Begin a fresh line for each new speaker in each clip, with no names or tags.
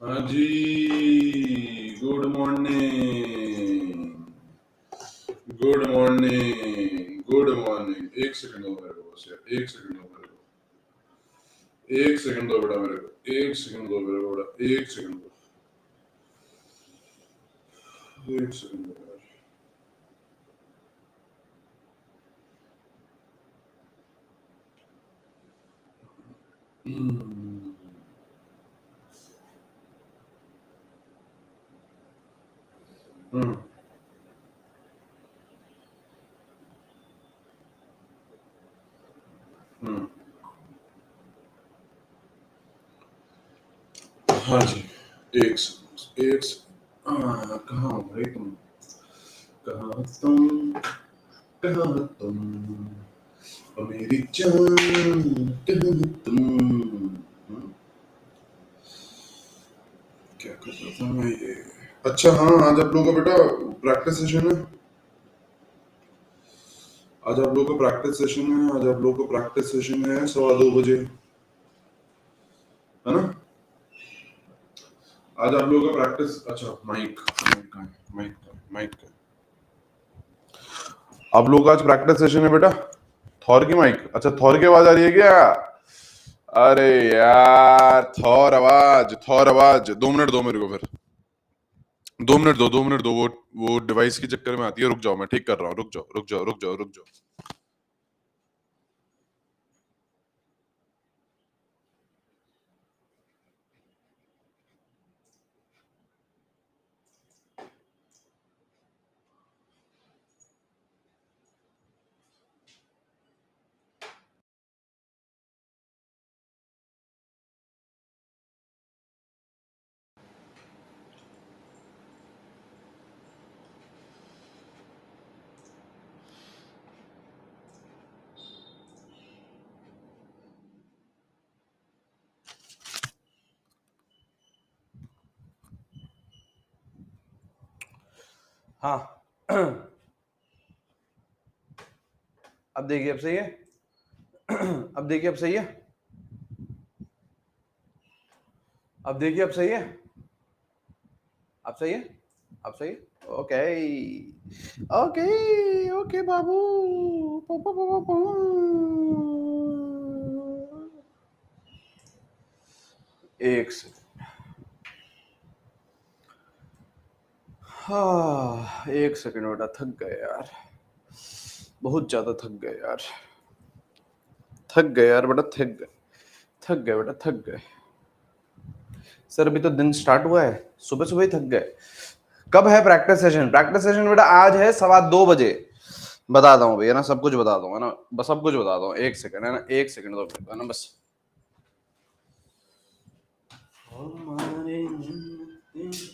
हाँ जी, good morning, good morning, good morning. एक सेकंड दो मेरे को, बस यार एक सेकंड दो मेरे को, एक सेकंड दो बेटा मेरे को, एक सेकंड दो मेरे को बेटा, एक सेकंड दो, एक सेकंड दो यार। हम्म, हम्म, हम्म। हाँ जी, एक सेकंड, एक सेकंड। कहाँ हो भाई तुम? कहाँ तुम? कहाँ तुम? ओ मेरी जान, कहाँ तुम? हम्म, क्या कर रहा था मैं ये? अच्छा हाँ, आज आप लोगों का बेटा प्रैक्टिस सेशन है। आज आप लोगों का प्रैक्टिस सेशन है, आज आप लोगों का प्रैक्टिस सेशन है 2:15 बजे, है ना? आज आप लोगों का प्रैक्टिस। अच्छा माइक, माइक का है, माइक का, माइक का। आप लोगों का आज प्रैक्टिस सेशन है बेटा। थॉर की माइक, अच्छा थॉर की आवाज आ रही है क्या? अरे यार, थॉर आवाज 2 मिनट दो मेरे को फिर। 2 मिनट दो, 2 मिनट दो। वो डिवाइस के चक्कर में आती है। रुक जाओ, मैं ठीक कर रहा हूँ। रुक जाओ, रुक जाओ, रुक जाओ, रुक जाओ। हाँ। अब देखिए, अब सही है। अब देखिए, अब सही है। अब देखिए, अब सही है। अब सही है। अब सही है। ओके, ओके, ओके बाबू। पू, पू, पू, पू, पू। एक सेकंड। हाँ, एक सेकंड बेटा, थक गए यार, बहुत ज्यादा थक गए यार, थक गए यार बेटा, थक गए, थक गए बेटा, थक गए। सर अभी तो दिन स्टार्ट हुआ है, सुबह सुबह ही थक गए। कब है प्रैक्टिस सेशन? प्रैक्टिस सेशन बेटा आज है 2:15 बजे। बताता हूँ भैया ना, सब कुछ बता दूंगा ना, बस सब कुछ बता दूँ। एक सेकंड है ना, एक सेकंड दो मेरे को, है ना बस।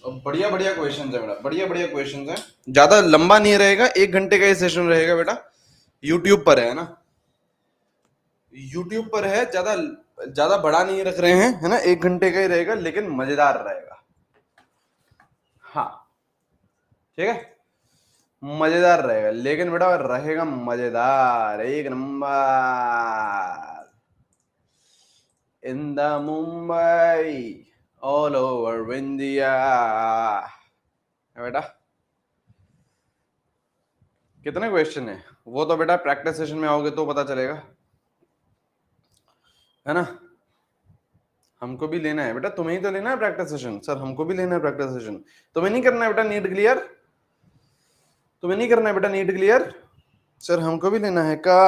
अब बढ़िया बढ़िया क्वेश्चन है बेटा, बढ़िया बढ़िया क्वेश्चन है। ज्यादा लंबा नहीं रहेगा, 1 घंटे का ये सेशन रहेगा बेटा। यूट्यूब पर है ना, यूट्यूब पर है। ज्यादा ज्यादा बड़ा नहीं रख रहे हैं, है ना। 1 घंटे का ही रहेगा, लेकिन मजेदार रहेगा। हाँ, ठीक है, मजेदार रहेगा, लेकिन बेटा रहेगा मजेदार, एक number. In the Mumbai, all over India, बेटा। कितने क्वेश्चन है वो तो बेटा प्रैक्टिस सेशन में आओगे तो पता चलेगा, है ना। हमको भी लेना है बेटा, तुम्हें ही तो लेना है प्रैक्टिस सेशन। सर हमको भी लेना है प्रैक्टिस सेशन। तुम्हें नहीं करना है बेटा नीट क्लियर? तुम्हें नहीं करना है बेटा नीट क्लियर? सर हमको भी लेना है का?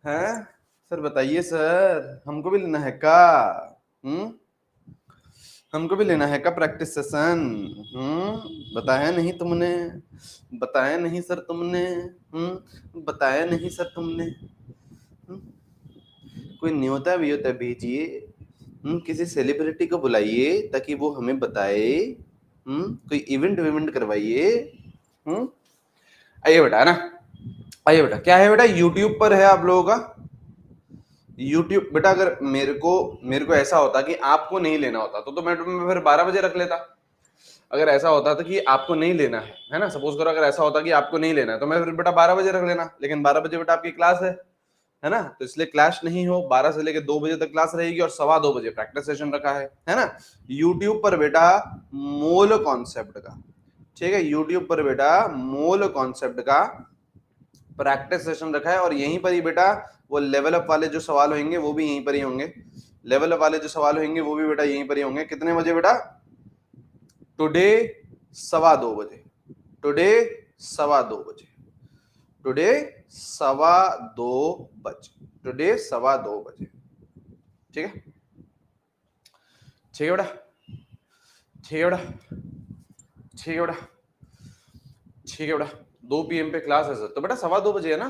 है सर, बताइए सर, हमको भी लेना है का? हम्म, हमको भी लेना है का प्रैक्टिस सेशन? बताया नहीं तुमने, बताया नहीं सर तुमने, बताया नहीं सर तुमने। कोई न्योता व्योता भेजिए, किसी सेलिब्रिटी को बुलाइए ताकि वो हमें बताए, कोई इवेंट विवेंट करवाइए। आइए बेटा, है ना, आइए बेटा। क्या है बेटा, यूट्यूब पर है आप लोगों का। यूट्यूब बेटा, अगर मेरे को ऐसा होता कि आपको नहीं लेना होता तो मैं फिर 12 बजे रख लेता। अगर ऐसा होता था कि आपको नहीं लेना है ना, सपोज करो अगर ऐसा होता कि आपको नहीं लेना है तो मैं फिर बेटा 12 बजे रख लेना, लेकिन 12 बजे बेटा आपकी क्लास है है ना, तो इसलिए क्लास नहीं हो, 12 से लेकर 2 बजे तक क्लास रहेगी और 2:15 बजे प्रैक्टिस सेशन रखा है ना। यूट्यूब पर बेटा मोल कॉन्सेप्ट का, ठीक है, यूट्यूब पर बेटा मोल कॉन्सेप्ट का प्रैक्टिस सेशन रखा है और यहीं पर ही बेटा वो लेवल अप वाले जो सवाल होंगे वो भी यहीं पर ही होंगे, लेवल अप वाले जो सवाल होंगे वो भी बेटा यहीं पर ही होंगे। कितने बजे बेटा? टुडे 2:15 बजे, टुडे 2:15 बजे, टुडे 2:15 बजे, टुडे 2:15 बजे, ठीक है, ठीक है बेटा, ठीक है बेटा, ठीक है बेटा, ठीक है बेटा। 2 PM पे क्लास है सर, तो बेटा 2:15 बजे है ना।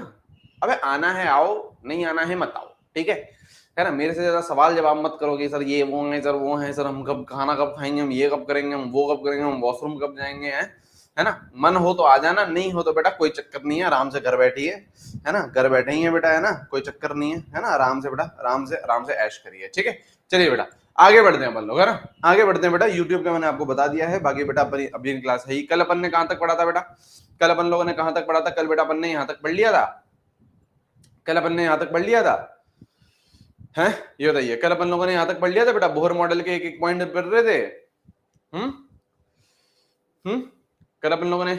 अबे आना है आओ, नहीं आना है मत आओ, ठीक है ना। मेरे से ज्यादा सवाल जवाब मत करोगे सर ये वो है सर वो है सर, हम कब खाना कब खाएंगे, हम ये कब करेंगे, हम वो कब करेंगे, हम वॉशरूम कब जाएंगे, है ना। मन हो तो आ जाना, नहीं हो तो बेटा कोई चक्कर नहीं है, आराम से घर बैठिए, है ना, घर बैठे ही है बेटा, है ना, कोई चक्कर नहीं है ना, आराम से बेटा आराम से ऐश करिए, ठीक है। चलिए बेटा आगे बढ़ते हैं अपन लोग, है ना, आगे बढ़ते हैं बेटा। यूट्यूब का मैंने आपको बता दिया है, बाकी बेटा अपनी अभी क्लास है ही। कल अपन ने कहां तक पढ़ा था बेटा? कल अपन लोगों ने कहां तक पढ़ा था? कल बेटा अपन ने यहां तक पढ़ लिया था, कल अपन ने यहां तक पढ़ लिया था, हैं, ये बताइए, कल अपन लोगों ने यहां तक पढ़ लिया था बेटा? बोहर मॉडल के एक एक पॉइंट पढ़ रहे थे, कल अपन लोगों ने,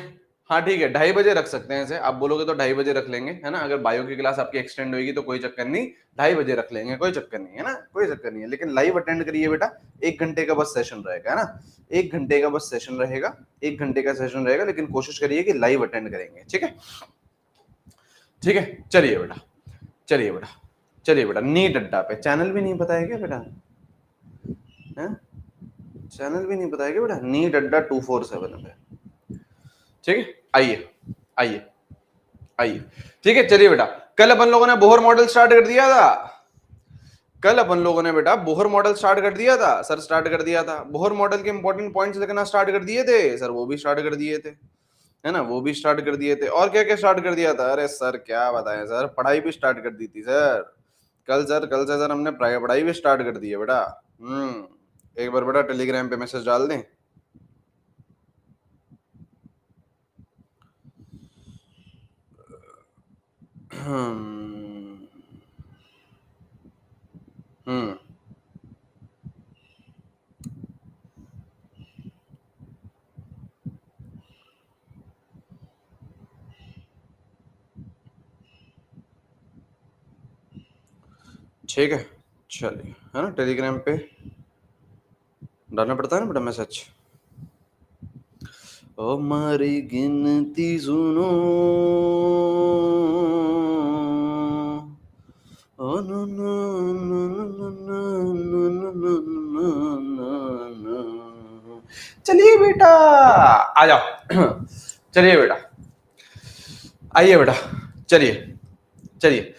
हाँ ठीक है, 2:30 बजे रख सकते हैं इसे, आप बोलोगे तो 2:30 बजे रख लेंगे, है ना। अगर बायो की क्लास आपकी एक्सटेंड होगी तो कोई चक्कर नहीं, 2:30 बजे रख लेंगे, कोई चक्कर नहीं है ना, कोई चक्कर नहीं है। लेकिन लाइव अटेंड करिए बेटा, 1 घंटे का बस सेशन रहेगा, है ना, 1 घंटे का बस सेशन रहेगा, 1 घंटे का सेशन रहेगा, लेकिन कोशिश करिए कि लाइव अटेंड करेंगे, ठीक है, ठीक है। चलिए बेटा, चलिए बेटा, चलिए बेटा। नीट अड्डा पे चैनल भी नहीं पता है क्या बेटा? चैनल भी नहीं पता है क्या बेटा? नीट अड्डा 247 पे, ठीक है। आइए आइए आइए, ठीक है। चलिए बेटा, कल अपन लोगों ने बोहर मॉडल स्टार्ट कर दिया था, कल अपन लोगों ने बेटा बोहर मॉडल स्टार्ट कर दिया था सर, स्टार्ट कर दिया था। बोहर मॉडल के इंपॉर्टेंट पॉइंट्स लिखना स्टार्ट कर दिए थे सर, वो भी स्टार्ट कर दिए थे, है ना, वो भी स्टार्ट कर दिए थे। और क्या क्या स्टार्ट कर दिया था? अरे सर क्या बताएं सर, पढ़ाई भी स्टार्ट कर दी थी सर कल सर, कल से सर हमने पढ़ाई भी स्टार्ट कर दी है बेटा। एक बार बेटा टेलीग्राम पे मैसेज डाल दें, ठीक है। चलिए, है ना, टेलीग्राम पे डालना पड़ता है ना बेटा मैसेज। हमारी गिनती सुनो, चलिए बेटा आ जाओ, चलिए बेटा आइए बेटा, चलिए चलिए।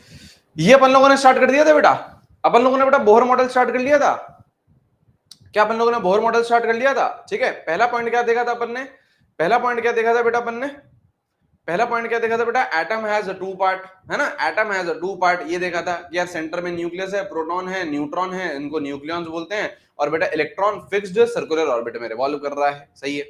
ये अपन लोगों ने स्टार्ट कर दिया था बेटा, अपन लोगों ने बेटा बोहर मॉडल स्टार्ट कर लिया था क्या? अपन लोगों ने बोहर मॉडल स्टार्ट कर लिया था, ठीक है। पहला पॉइंट क्या देखा था अपन ने? पहला पॉइंट क्या देखा था बेटा अपन ने? पहला पॉइंट क्या देखा था बेटा? एटम हैज 2 पार्ट, है ना, एटम हैज 2 पार्ट, ये देखा था कि यार सेंटर में न्यूक्लियस है, प्रोटॉन है, न्यूट्रॉन है, इनको न्यूक्लियॉन्स बोलते हैं, और बेटा इलेक्ट्रॉन फिक्स्ड सर्कुलर ऑर्बिट में रिवॉल्व कर रहा है, सही है।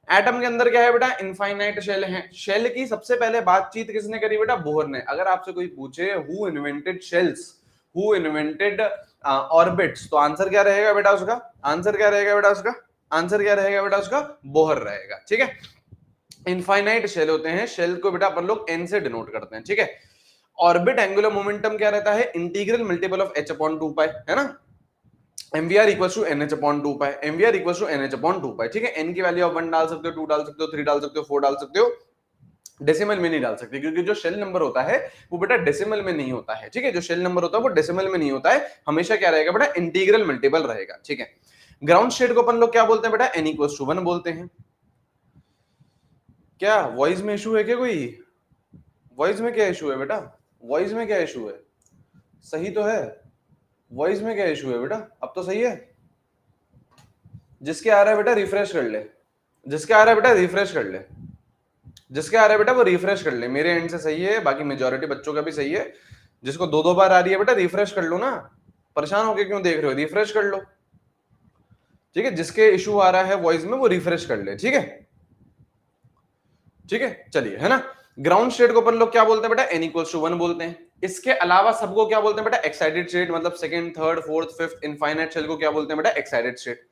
एटम के अंदर क्या है बेटा? इनफाइनाइट शेल है। शेल की सबसे पहले बातचीत किसने करी बेटा? बोहर ने। अगर आपसे कोई पूछे who invented shells, who invented orbits, तो आंसर क्या रहेगा बेटा उसका? आंसर क्या रहेगा बेटा उसका? आंसर क्या रहेगा बेटा उसका? बोहर रहेगा, ठीक है। इनफाइनाइट शेल होते हैं, शेल को बेटा अपन लोग एन से डिनोट करते हैं, ठीक है। ऑर्बिट एंगुलर मोमेंटम क्या रहता है? इंटीग्रल मल्टीपल ऑफ h/2 है ना, mvr equals to nh/2 mvr equals to nh/2, ठीक है। n की वैल्यू आप 1 डाल सकते हो, 2 डाल सकते हो, 3 डाल सकते हो, 4 डाल सकते हो, डेसिमल में नहीं डाल सकते, क्योंकि जो शेल नंबर होता है वो बेटा डेसिमल में नहीं होता है, ठीक है। जो शेल नंबर होता है वो डेसिमल में नहीं होता है, हमेशा क्या रहेगा बेटा? इंटीग्रल मल्टीपल रहेगा, ठीक है। ग्राउंड स्टेट को अपन लोग क्या बोलते हैं बेटा? n equals to 1 बोलते हैं। क्या वॉइस में इशू है क्या? कोई वॉइस में क्या इशू है बेटा? वॉइस में क्या इशू है? सही तो है, वॉइस में क्या इशू है बेटा? अब तो सही है। जिसके आ रहा है बेटा रिफ्रेश कर ले, जिसके आ रहा है बेटा रिफ्रेश कर ले, जिसके आ रहा है बेटा वो रिफ्रेश कर ले। मेरे एंड से सही है, बाकी मेजॉरिटी बच्चों का भी सही है। जिसको 2-2 बार आ रही है बेटा रिफ्रेश कर लो ना, परेशान होके क्यों देख रहे हो? रिफ्रेश कर लो, ठीक है। जिसके इशू आ रहा है वॉइस में वो रिफ्रेश कर ले, ठीक है, ठीक है। चलिए, है ना। ग्राउंड स्टेट को अपन लोग क्या बोलते हैं बेटा? n equals to 1 बोलते हैं। इसके अलावा सबको क्या बोलते हैं बेटा, एक्साइटेड स्टेट, मतलब second, third, fourth, fifth infinite shell को क्या बोलते हैं बेटा, एक्साइटेड स्टेट।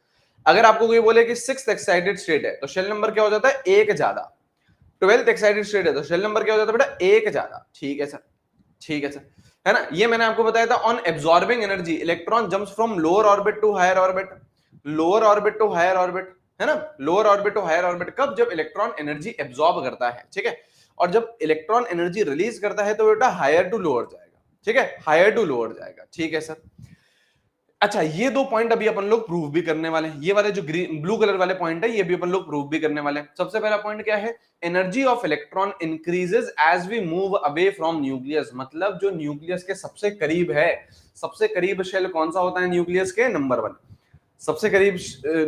अगर आपको कोई बोले कि सिक्स्थ एक्साइटेड स्टेट है तो शेल नंबर क्या हो जाता है, एक ज्यादा। 12th एक्साइटेड स्टेट है तो शेल नंबर क्या हो जाता है बेटा, एक ज्यादा। ठीक है सर, ठीक है सर, है ना। ये मैंने आपको बताया था, on absorbing energy electron jumps from lower orbit to higher orbit, lower orbit to higher orbit, है ना, lower orbit to higher orbit. कब, जब इलेक्ट्रॉन एनर्जी एब्जॉर्ब करता है, ठीक है, और जब इलेक्ट्रॉन एनर्जी रिलीज करता है तो बेटा हायर टू लोअर जाएगा, ठीक है, हायर टू लोअर जाएगा। ठीक है सर। अच्छा, ये दो पॉइंट अभी अपन लोग प्रूव भी करने वाले हैं। ये वाले जो ग्रीन ब्लू कलर वाले पॉइंट है ये भी अपन लोग प्रूव भी करने वाले हैं। सबसे पहला पॉइंट क्या है, energy of electron increases as we move away from nucleus. मतलब जो न्यूक्लियस के सबसे करीब है, सबसे करीब शेल कौन सा होता है न्यूक्लियस के, नंबर 1। सबसे करीब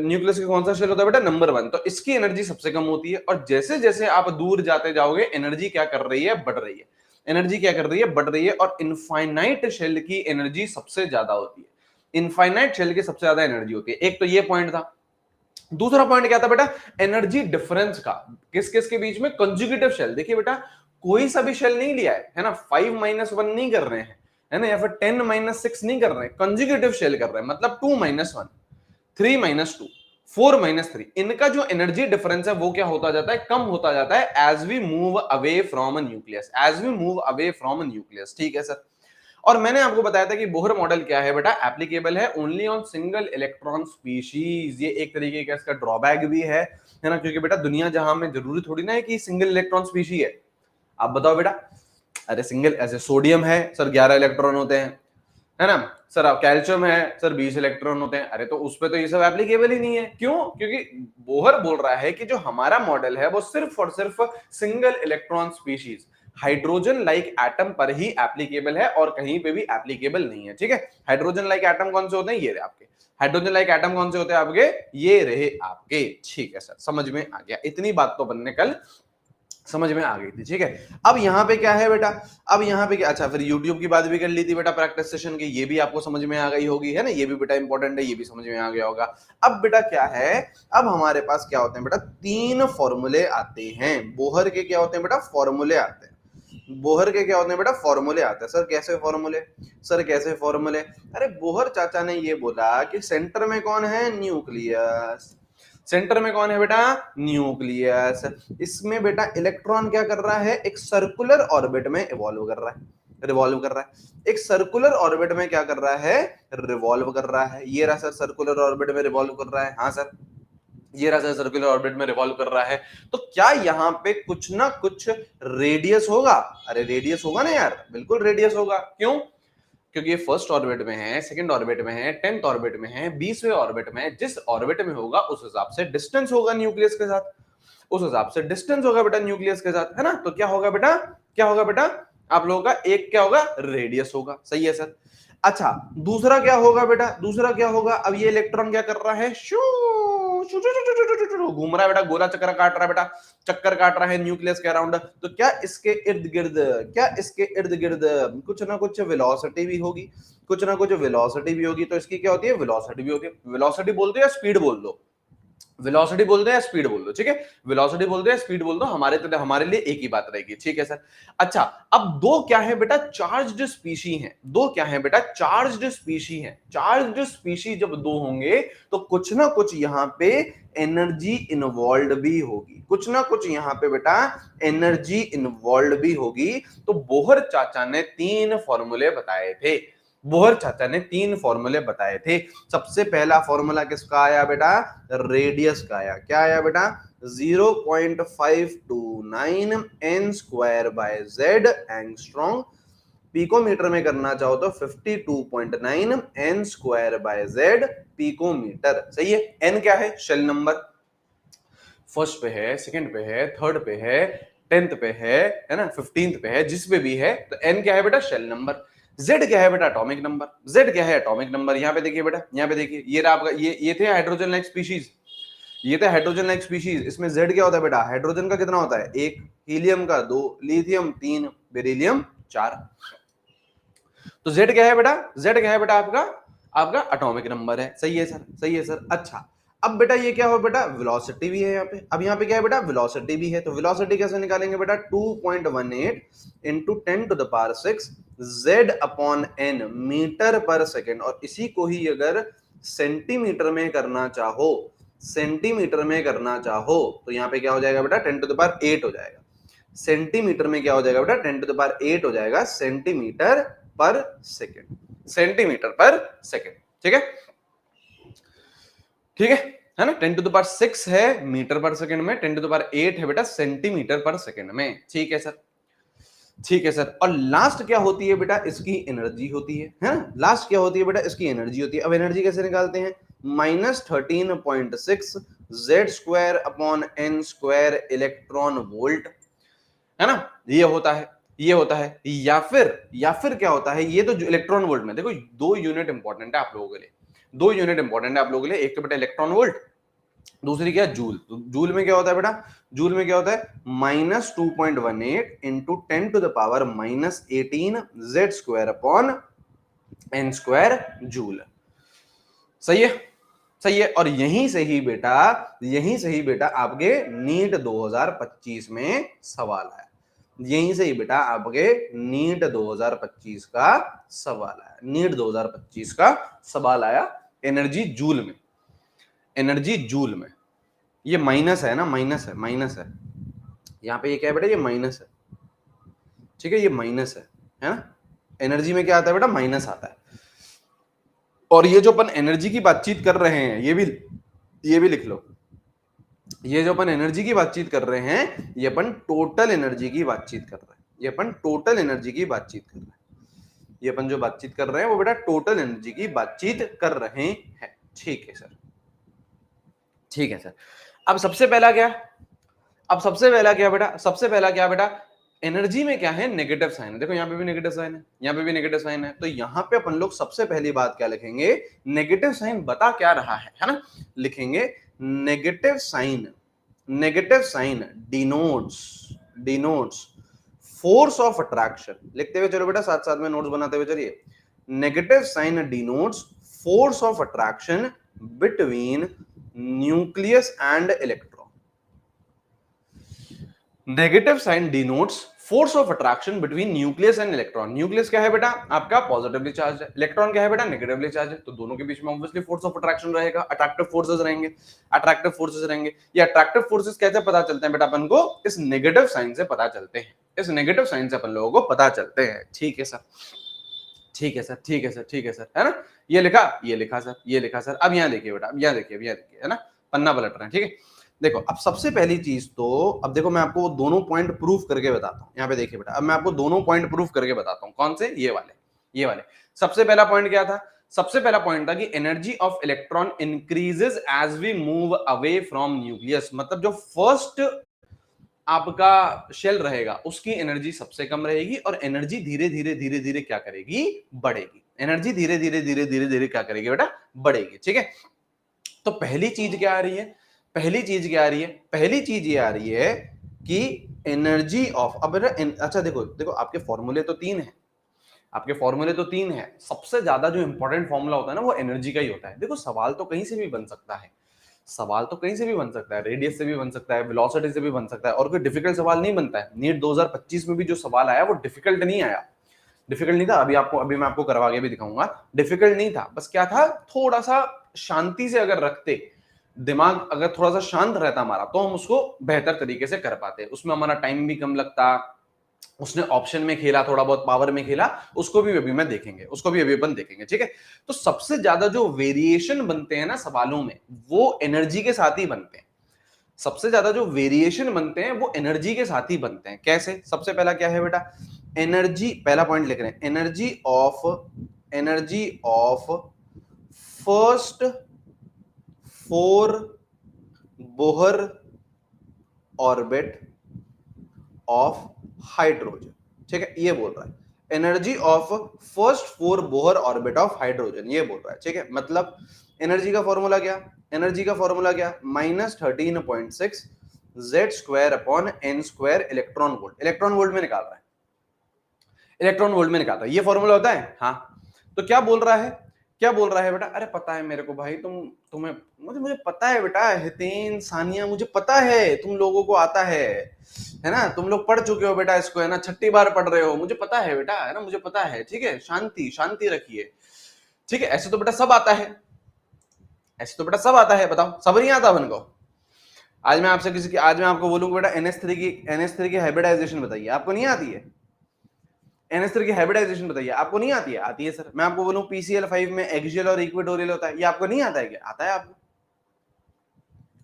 न्यूक्लियस के कौन सा शेल होता है बेटा, नंबर 1। तो इसकी एनर्जी सबसे कम होती है, और जैसे जैसे आप दूर जाते जाओगे एनर्जी क्या कर रही है, बढ़ रही है। एनर्जी क्या कर रही है, बढ़ रही है। और इनफाइनाइट शेल की एनर्जी सबसे ज्यादा होती है, इनफाइनाइट शेल की सबसे ज्यादा एनर्जी होती है। एक तो ये पॉइंट था। दूसरा पॉइंट क्या था बेटा, एनर्जी डिफरेंस का, किस किस के बीच में, कंजुगेटिव शेल। देखिए बेटा, कोई सा भी शेल नहीं लिया है ना, 5-1 नहीं कर रहे हैं, है ना, या फिर 10-6 नहीं कर रहे हैं, कंजुगेटिव शेल कर रहे हैं। मतलब 2-1, 3-2, 4-3। इनका जो एनर्जी डिफरेंस है वो क्या होता जाता है, कम होता जाता है as we move away from a nucleus, as we move away from a nucleus. ठीक है सर। और मैंने आपको बताया था कि बोहर मॉडल क्या है बेटा, एप्लीकेबल है only on single electron species. ये एक तरीके का इसका ड्रॉबैक भी है ना, क्योंकि बेटा दुनिया जहां में जरूरी थोड़ी ना है कि सिंगल इलेक्ट्रॉन स्पीशी है। आप बताओ बेटा, अरे सिंगल, ऐसे सोडियम है सर 11 इलेक्ट्रॉन होते हैं, है ना सर। अब कैल्शियम है सर 20 इलेक्ट्रॉन होते हैं। अरे तो उस पे तो ये सब एप्लीकेबल ही नहीं है। क्यों? क्योंकि बोहर बोल रहा है कि जो हमारा मॉडल है वो सिर्फ और सिर्फ single electron species, hydrogen like atom पर ही एप्लीकेबल है, और कहीं पे भी एप्लीकेबल नहीं है। ठीक है, हाइड्रोजन लाइक एटम कौन से होते हैं, ये रहे आपके हाइड्रोजन लाइक एटम। कौन से होते हैं आपके, ये रहे आपके। ठीक है सर, समझ में आ गया। इतनी बात तो बनने कल समझ में आ गई थी। ठीक है, अब यहाँ पे क्या है बेटा, अब यहाँ पे क्या, अच्छा फिर YouTube की बात भी कर ली थी बेटा प्रैक्टिस सेशन की, ये भी आपको समझ में आ गई होगी, है ना, ये भी बेटा इंपॉर्टेंट है, ये भी समझ में आ गया होगा। अब बेटा क्या है, अब हमारे पास क्या होते हैं बेटा, 3 फॉर्मूले आते हैं बोहर के। क्या होते हैं बेटा, फॉर्मूले आते हैं बोहर के। क्या होते हैं बेटा, फॉर्मूले आते हैं। सर कैसे फॉर्मूले, सर कैसे फॉर्मूले? अरे बोहर चाचा ने ये बोला कि सेंटर में कौन है, न्यूक्लियस। सेंटर में कौन है बेटा, न्यूक्लियस। इसमें बेटा इलेक्ट्रॉन क्या कर रहा है, एक सर्कुलर ऑर्बिट में इवॉल्व कर रहा है, रिवॉल्व कर रहा है। एक सर्कुलर ऑर्बिट में क्या कर रहा है, रिवॉल्व कर रहा है। ये रहा सर सर्कुलर ऑर्बिट में रिवॉल्व कर रहा है। हाँ सर, ये रहा सर सर्कुलर ऑर्बिट में रिवॉल्व कर रहा है। तो क्या यहाँ पे कुछ ना कुछ रेडियस होगा? अरे रेडियस होगा ना यार, बिल्कुल रेडियस होगा। क्यों? क्योंकि ये फर्स्ट ऑर्बिट में है, सेकंड ऑर्बिट में है, 10th ऑर्बिट में है, 20वें ऑर्बिट में है। जिस ऑर्बिट में होगा उस हिसाब से डिस्टेंस होगा न्यूक्लियस के साथ, उस हिसाब से डिस्टेंस होगा बेटा न्यूक्लियस के साथ, है ना। तो क्या होगा बेटा, क्या होगा बेटा, आप लोगों का एक क्या होगा, रेडियस होगा। सही है सर। अच्छा दूसरा क्या होगा बेटा, दूसरा क्या होगा, अब ये इलेक्ट्रॉन क्या कर रहा है, शू घूम रहा है बेटा, गोला चक्कर काट रहा है बेटा, चक्कर काट रहा है न्यूक्लियस के अराउंड। तो क्या इसके इर्द गिर्द, क्या इसके इर्द गिर्द कुछ ना कुछ वेलोसिटी भी होगी, कुछ ना कुछ वेलोसिटी भी होगी। तो इसकी क्या होती है, वेलोसिटी भी होती है। वेलोसिटी बोल दो या स्पीड बोल दो, वेलोसिटी बोल दो या स्पीड बोल दो, ठीक है, वेलोसिटी बोल दो या स्पीड बोल दो, हमारे लिए एक ही बात रहेगी। ठीक है सर। अच्छा अब दो क्या है बेटा, चार्ज्ड स्पीशी हैं। दो क्या है बेटा, चार्ज्ड स्पीशी हैं। चार्ज्ड स्पीशी जब दो होंगे तो कुछ ना कुछ यहाँ पे एनर्जी इन्वॉल्व भी होगी, कुछ ना कुछ यहाँ पे बेटा एनर्जी इन्वॉल्व भी होगी। तो बोहर चाचा ने 3 फॉर्मूले बताए थे, बोहर चाचा ने 3 फॉर्मूले बताए थे। सबसे पहला फॉर्मूला किसका आया बेटा, रेडियस का आया। क्या आया बेटा, 0.529 n square by z angstrom. Picometer में करना चाहो तो 52.9 n square by z picometer. सही है। n क्या है, शेल नंबर, फर्स्ट पे है, सेकंड पे है, थर्ड पे है, 10th पे है ना, 15th पे है, जिस पे भी है। तो n क्या है बेटा, शेल नंबर। Z क्या है बेटा, एटॉमिक नंबर। Z क्या है, एटॉमिक नंबर। यहाँ पे देखिए बेटा, यहाँ पे देखिए, ये रहा आपका, ये थे हाइड्रोजन लाइक स्पीशीज, ये थे हाइड्रोजन लाइक स्पीशीज। इसमें Z क्या होता है बेटा, हाइड्रोजन का कितना होता है, 1, हीलियम का 2, लिथियम 3, बेरिलियम 4। तो Z क्या है बेटा, Z क्या है बेटा, आपका आपका एटॉमिक नंबर है। सही है सर, सही है सर। अच्छा अब बेटा ये क्या हो बेटा, वेलोसिटी भी है यहाँ पे। अब यहाँ पे क्या है बेटा, वेलोसिटी भी है। तो वेलोसिटी कैसे निकालेंगे बेटा, 2.18 into 10 to the power 6 z upon n metre per second, और इसी को ही अगर सेंटीमीटर में करना चाहो, सेंटीमीटर में करना चाहो तो यहाँ पे क्या हो जाएगा बेटा 10 टू द पावर 8 हो जाएगा। सेंटीमीटर में क्या हो जाएगा बेटा 10 टू द पावर 8 हो जाएगा सेंटीमीटर पर सेकेंड, सेंटीमीटर पर सेकेंड। ठीक है, ठीक है ना। 10 टू द पावर 6 है मीटर पर सेकंड में, 10 टू द पावर 8 है बेटा सेंटीमीटर पर सेकंड में। ठीक है सर, ठीक है सर। और लास्ट क्या होती है बेटा, इसकी एनर्जी होती है ना। लास्ट क्या होती है बेटा, इसकी एनर्जी होती है। अब एनर्जी कैसे निकालते हैं, -13.6 z square upon n square electron volt, है ना। ये होता है, ये होता है, या फिर क्या होता है, ये तो इलेक्ट्रॉन वोल्ट में देखो दो यूनिट इंपॉर्टेंट है आप लोगों के लिए, दो यूनिट इंपॉर्टेंट है आप लोगों के लिए। एक तो बेटा इलेक्ट्रॉन वोल्ट, दूसरी क्या है जूल। तो जूल में क्या होता है बेटा, जूल में क्या होता है -2.18 into 10 to the power -18 z square upon n square joule. सही है, सही है। और यहीं से ही बेटा आपके नीट 2025 में सवाल आया, यहीं से ही बेटा आपके नीट 2025 का सवाल आया, नीट 2025 का सवाल आया एनर्जी जूल में, एनर्जी जूल में। ये माइनस है ना, माइनस है, माइनस है यहाँ पे, ये क्या है बेटा, ये माइनस है। ठीक है, ये माइनस है ना। एनर्जी में क्या आता है बेटा, माइनस आता है। और ये जो अपन एनर्जी की बातचीत कर रहे हैं, ये भी लिख लो, ये जो अपन एनर्जी की बातचीत कर रहे हैं, ये अपन टोटल एनर्जी की बातचीत कर रहे हैं, ये अपन टोटल एनर्जी की बातचीत कर रहे हैं, ये अपन जो बातचीत कर रहे हैं वो बेटा टोटल एनर्जी की बातचीत कर रहे हैं। ठीक है सर, ठीक है सर। अब सबसे पहला क्या, अब सबसे पहला क्या बेटा, सबसे पहला क्या बेटा, एनर्जी में क्या है, नेगेटिव साइन है। देखो यहाँ पे भी नेगेटिव साइन है, यहाँ पे भी नेगेटिव साइन है। तो यहाँ पे अपन लोग सबसे पहली बात क्या लिखेंगे, नेगेटिव साइन बता क्या रहा है ना। लिखेंगे negative sign, negative sign denotes force of attraction. लिखते हुए चलो बेटा, साथ साथ में नोट्स बनाते हुए चलिए। Negative sign denotes force of attraction between nucleus and electron. Negative sign denotes force of attraction between nucleus and electron. Nucleus क्या है बेटा आपका पॉजिटिवली चार्ज है, इलेक्ट्रॉन क्या है बेटा नेगेटिवली चार्ज है। तो दोनों के बीच में ऑब्वियसली फोर्स ऑफ अट्रैक्शन रहेगा, अट्रैक्टिव फोर्सेस रहेंगे, अट्रैक्टिव फोर्सेस रहेंगे। ये अट्रैक्टिव फोर्सेस कैसे पता चलते हैं बेटा अपन को, इस नेगेटिव साइन से पता चलते हैं, इस नेगेटिव साइन से अपन लोगों को पता चलते हैं। ठीक है सर, ठीक है सर, ठीक है सर, ठीक है सर, है ना। ये लिखा, ये लिखा सर, ये लिखा सर। अब यहाँ देखिए बेटा, अब यहाँ देखिए, अब यहाँ देखिए, है ना, पन्ना पलट रहे हैं। ठीक है, देखो अब सबसे पहली चीज तो, अब देखो मैं आपको दोनों पॉइंट प्रूफ करके बताता हूँ। यहाँ पे देखिए बेटा, अब मैं आपको दोनों पॉइंट प्रूफ करके बताता हूँ। कौन से, ये वाले, ये वाले। सबसे पहला पॉइंट क्या था, सबसे पहला पॉइंट था कि energy of electron increases as we move away from nucleus. मतलब जो फर्स्ट आपका शेल रहेगा उसकी एनर्जी सबसे कम रहेगी, और एनर्जी धीरे धीरे धीरे धीरे क्या करेगी, बढ़ेगी। एनर्जी धीरे धीरे धीरे धीरे धीरे क्या करेगी बेटा, बढ़ेगी। ठीक है, तो पहली चीज क्या आ रही है, पहली चीज क्या आ रही है, पहली चीज ये आ रही है कि एनर्जी ऑफ, अब अच्छा देखो देखो, आपके फॉर्मूले तो तीन है, आपके फॉर्मूले तो तीन है। सबसे ज्यादा जो इंपॉर्टेंट फॉर्मूला होता है ना वो एनर्जी का ही होता है। देखो सवाल तो कहीं से भी बन सकता है, सवाल तो कहीं से भी बन सकता है, रेडियस से भी बन सकता है, वेलोसिटी से भी बन सकता है, और कोई डिफिकल्ट सवाल नहीं बनता है। नीट 2025 में भी जो सवाल आया वो डिफिकल्ट नहीं आया, डिफिकल्ट नहीं था। अभी मैं आपको करवा के भी दिखाऊंगा, डिफिकल्ट नहीं था। बस क्या था, थोड़ा सा शांति से अगर रखते, दिमाग अगर थोड़ा सा शांत रहता हमारा, तो हम उसको बेहतर तरीके से कर पाते। उसमें हमारा टाइम भी कम लगता। उसने ऑप्शन में खेला, थोड़ा बहुत पावर में खेला, उसको भी अभी मैं देखेंगे, उसको भी अभी अपन देखेंगे। ठीक है, तो सबसे ज्यादा जो वेरिएशन बनते हैं ना सवालों में, वो एनर्जी के साथ ही बनते हैं। सबसे ज्यादा जो वेरिएशन बनते हैं वो एनर्जी के साथ ही बनते हैं। कैसे, सबसे पहला क्या है बेटा, एनर्जी, पहला पॉइंट लिख रहे हैं, energy of first 4 Bohr orbit of hydrogen. ठीक है, ये बोल रहा है energy of first 4 Bohr orbit of hydrogen, ये बोल रहा है। ठीक है, मतलब एनर्जी का फॉर्मूला क्या, एनर्जी का फॉर्मूला क्या, -13.6 z square upon n square electron volt. Electron volt में निकाल रहा है, इलेक्ट्रॉन वोल्ट में निकाल रहा है, ये फॉर्मूला होता है। हाँ, तो क्या बोल रहा है, क्या बोल रहा है बेटा, अरे पता है मेरे को भाई, तुम्हें मुझे पता है बेटा, हितेन सानिया मुझे पता है तुम लोगों को आता है ना, तुम लोग पढ़ चुके हो बेटा इसको, है ना, 6ठी बार पढ़ रहे हो, मुझे पता है बेटा, है ना, मुझे पता है, ठीक है, शांति शांति रखिए, ठीक है, ऐसे तो बेटा सब आता है, ऐसे तो बेटा सब आता है, बताओ सब नहीं आता अपन को। आज मैं आपसे आज मैं आपको बोलूंगा बेटा NH3 की हाइब्रिडाइजेशन बताइए, आपको नहीं आती है, NH3 की हाइब्रिडाइजेशन बताइए, आपको नहीं आती है, आती है सर। मैं आपको बोलूं PCl5 में एक्सियल और इक्वेटोरियल होता है, ये आपको नहीं आता है क्या, आता है आपको,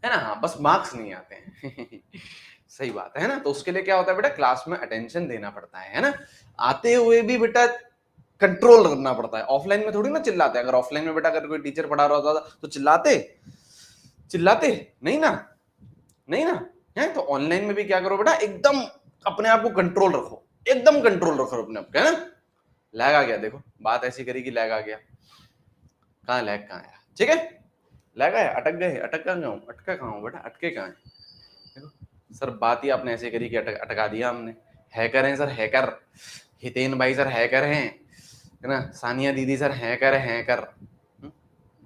है ना, हाँ, बस मार्क्स नहीं आते हैं सही बात है ना, तो उसके लिए क्या होता है बेटा, क्लास में अटेंशन देना पड़ता है ना, आते हुए भी बेटा कंट्रोल करना पड़ता है, ऑफलाइन में थोड़ी ना चिल्लाते, अगर ऑफलाइन में बेटा अगर कोई टीचर पढ़ा रहा होता तो चिल्लाते, चिल्लाते नहीं ना, नहीं ना, है तो ऑनलाइन में भी क्या करो बेटा, एकदम अपने आप को कंट्रोल रखो, एकदम कंट्रोल रखो अपने आप को, है ना। लैग आ गया, देखो बात ऐसी करी कि लैग आ गया, कहाँ लैग कहाँ आया, ठीक है, लैग आया, अटक गए, अटक कहाँ हूँ, अटका कहाँ हूँ बेटा, अटके कहाँ है, देखो सर बात ही आपने ऐसे करी कि अटका दिया हमने, हैकर हैं सर, हैकर, हितेन भाई सर हैकर हैं, है ना, सानिया दीदी सर हैकर है, हैकर,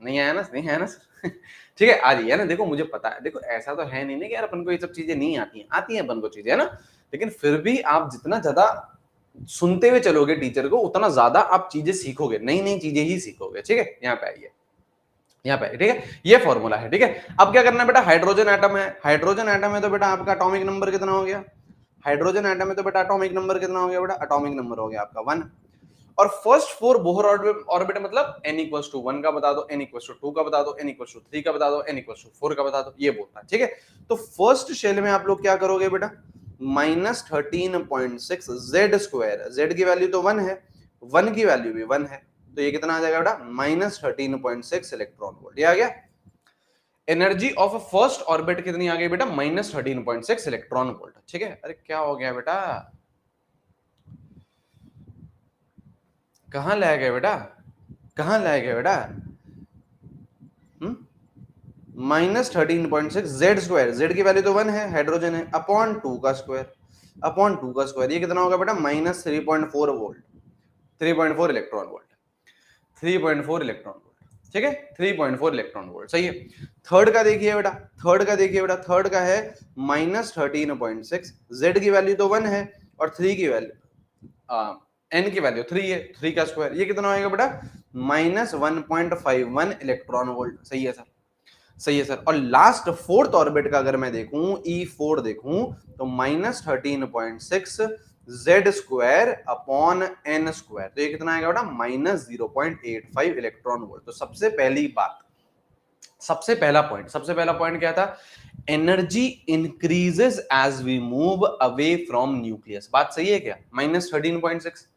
नहीं आया ना, नहीं आया ना सर ठीक है, आ रही है ना, देखो मुझे पता है, देखो ऐसा तो है नहीं ना कि यार अपन को ये सब चीजें नहीं आती हैं, आती हैं अपन को चीजें, है ना, लेकिन फिर भी आप जितना ज्यादा सुनते हुए चलोगे टीचर को, उतना ज्यादा आप चीजें सीखोगे, नई नई चीजें ही सीखोगे, ठीक है, यहाँ पे आइए, यहाँ पे, ठीक है, ये फॉर्मूला है, ठीक है। अब क्या करना है बेटा, हाइड्रोजन एटम है, हाइड्रोजन एटम है तो बेटा आपका एटॉमिक नंबर कितना हो गया, हाइड्रोजन एटम है तो बेटा एटॉमिक नंबर कितना हो गया बेटा, एटॉमिक नंबर हो गया आपका 1, और फर्स्ट 4 बोहर ऑर्बिट मतलब n इक्वल्स टू 1 का बता दो, n इक्वल्स टू 2 का बता दो, n इक्वल्स टू 3 का बता दो, n इक्वल्स टू 4 का बता दो, ये बोलता है, ठीक है। तो फर्स्ट शेल में आप लोग क्या करोगे बेटा, -13.6 z स्क्वायर, z की वैल्यू तो 1 है, 1 की वैल्यू भी 1 है, तो ये कितना आ जाएगा बेटा, -13.6 इलेक्ट्रॉन वोल्ट, ये आ गया। Energy of a first orbit कितनी आ गई बेटा, -13.6 इलेक्ट्रॉन वोल्ट, ठीक है। अरे क्या हो गया बेटा, कहां ले गए बेटा, कहां ले गए बेटा, -13.6 जेड स्क्वायर, जेड की वैल्यू तो 1 है, हाइड्रोजन है, अपॉन 2 का स्क्वायर, अपॉन 2 का स्क्वायर, ये कितना होगा बेटा, -3.4 volt, 3.4 electron volt, 3.4 electron volt, ठीक है, 3.4 इलेक्ट्रॉन वोल्ट, सही है। थर्ड का देखिए बेटा, थर्ड का देखिए बेटा, थर्ड का है -13.6, जेड की वैल्यू तो 1 है, और 3 की वैल्यू n की वैल्यू 3 है, 3 का स्क्वायर, ये कितना होगा बेटा, -1.51 इलेक्ट्रॉन वोल्ट, सही है सर, सही है सर। और लास्ट फोर्थ ऑर्बिट का अगर मैं देखूं, E4 देखूं, तो -13.6 z square upon n square, तो ये कितना आएगा बेटा, -0.85 इलेक्ट्रॉन वोल्ट। तो सबसे पहली बात, सबसे पहला पॉइंट क्या था, energy increases as we move away from nucleus, बात सही है क्या, -13.6,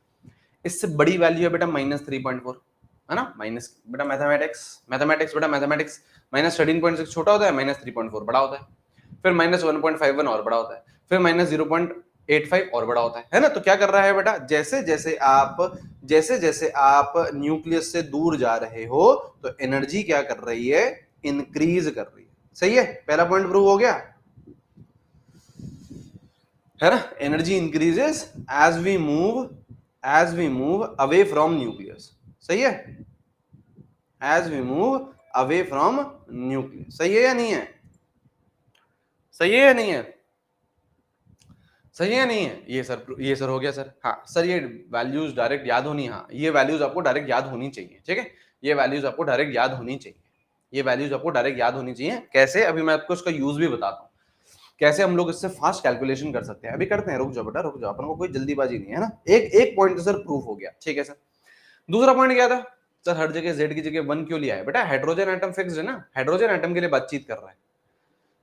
इससे बड़ी वैल्यू है बेटा -3.4, है ना, माइनस बेटा मैथमेटिक्स, मैथमेटिक्स बेटा मैथमेटिक्स, -13.6 छोटा होता है, -3.4 बड़ा होता है, फिर -1.51 और बड़ा होता है, फिर -0.85 और बड़ा होता है ना। तो क्या कर रहा है बेटा, जैसे जैसे आप न्यूक्लियस से दूर जा रहे हो, तो एनर्जी क्या कर रही है, इंक्रीज कर रही है, सही है, पहला पॉइंट प्रूव हो गया, है ना, energy increases as we move away from nucleus, सही है, as we move away from nucleus, सही है या नहीं है, सही है या नहीं है, सही है या नहीं है, ये सर हो गया सर, हाँ सर, ये वैल्यूज डायरेक्ट याद होनी, हाँ ये वैल्यूज आपको डायरेक्ट याद होनी चाहिए, ठीक है, ये वैल्यूज आपको डायरेक्ट याद होनी चाहिए, ये वैल्यूज आपको डायरेक्ट याद होनी चाहिए, कैसे, अभी मैं आपको इसका यूज भी बताता हूँ, कैसे हम लोग इससे फास्ट कैलकुलेशन कर सकते हैं, अभी करते हैं, रुक जाओ बेटा, रुक जाओ, अपन को कोई जल्दीबाजी नहीं है ना, एक पॉइंट तो सर प्रूफ हो गया, ठीक है सर। दूसरा पॉइंट क्या था सर, हर जगह जेड की जगह 1 क्यों लिया है बेटा, हाइड्रोजन एटम फिक्स्ड है ना, हाइड्रोजन एटम के लिए बातचीत कर रहा है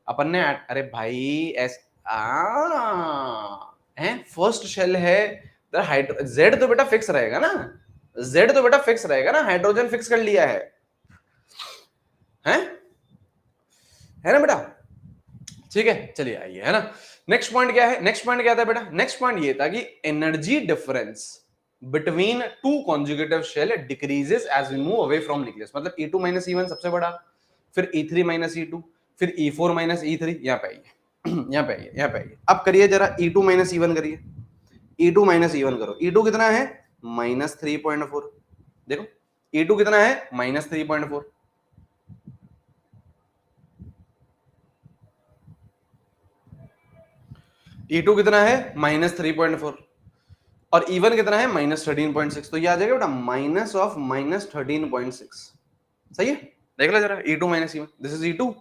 अपन ने, अरे भाई एस है, फर्स्ट शेल है, जेड तो बेटा फिक्स रहेगा ना, जेड तो बेटा फिक्स रहेगा ना, हाइड्रोजन फिक्स कर लिया है ना बेटा, ठीक है, चलिए आइए, है ना। नेक्स्ट पॉइंट क्या है, नेक्स्ट पॉइंट क्या था बेटा, नेक्स्ट पॉइंट ये था कि energy difference between two conjugative shell decreases as we move away from nucleus, मतलब E2 - E1 सबसे बड़ा, फिर E3 - E2, फिर E4 - E3, यहाँ पे आइए यहाँ पे आइए, यहाँ पे आइए, अब करिए जरा E2 - E1 करिए, E2 - E1 करो, E2 कितना है, -3.4, देखो E2 कितना है -3.4, E2 कितना है -3.4 और E1 कितना है -13.6, तो ये आ जाएगा बेटा माइनस ऑफ -13.6। सही है, देख लो जरा E2 minus E1, this is E2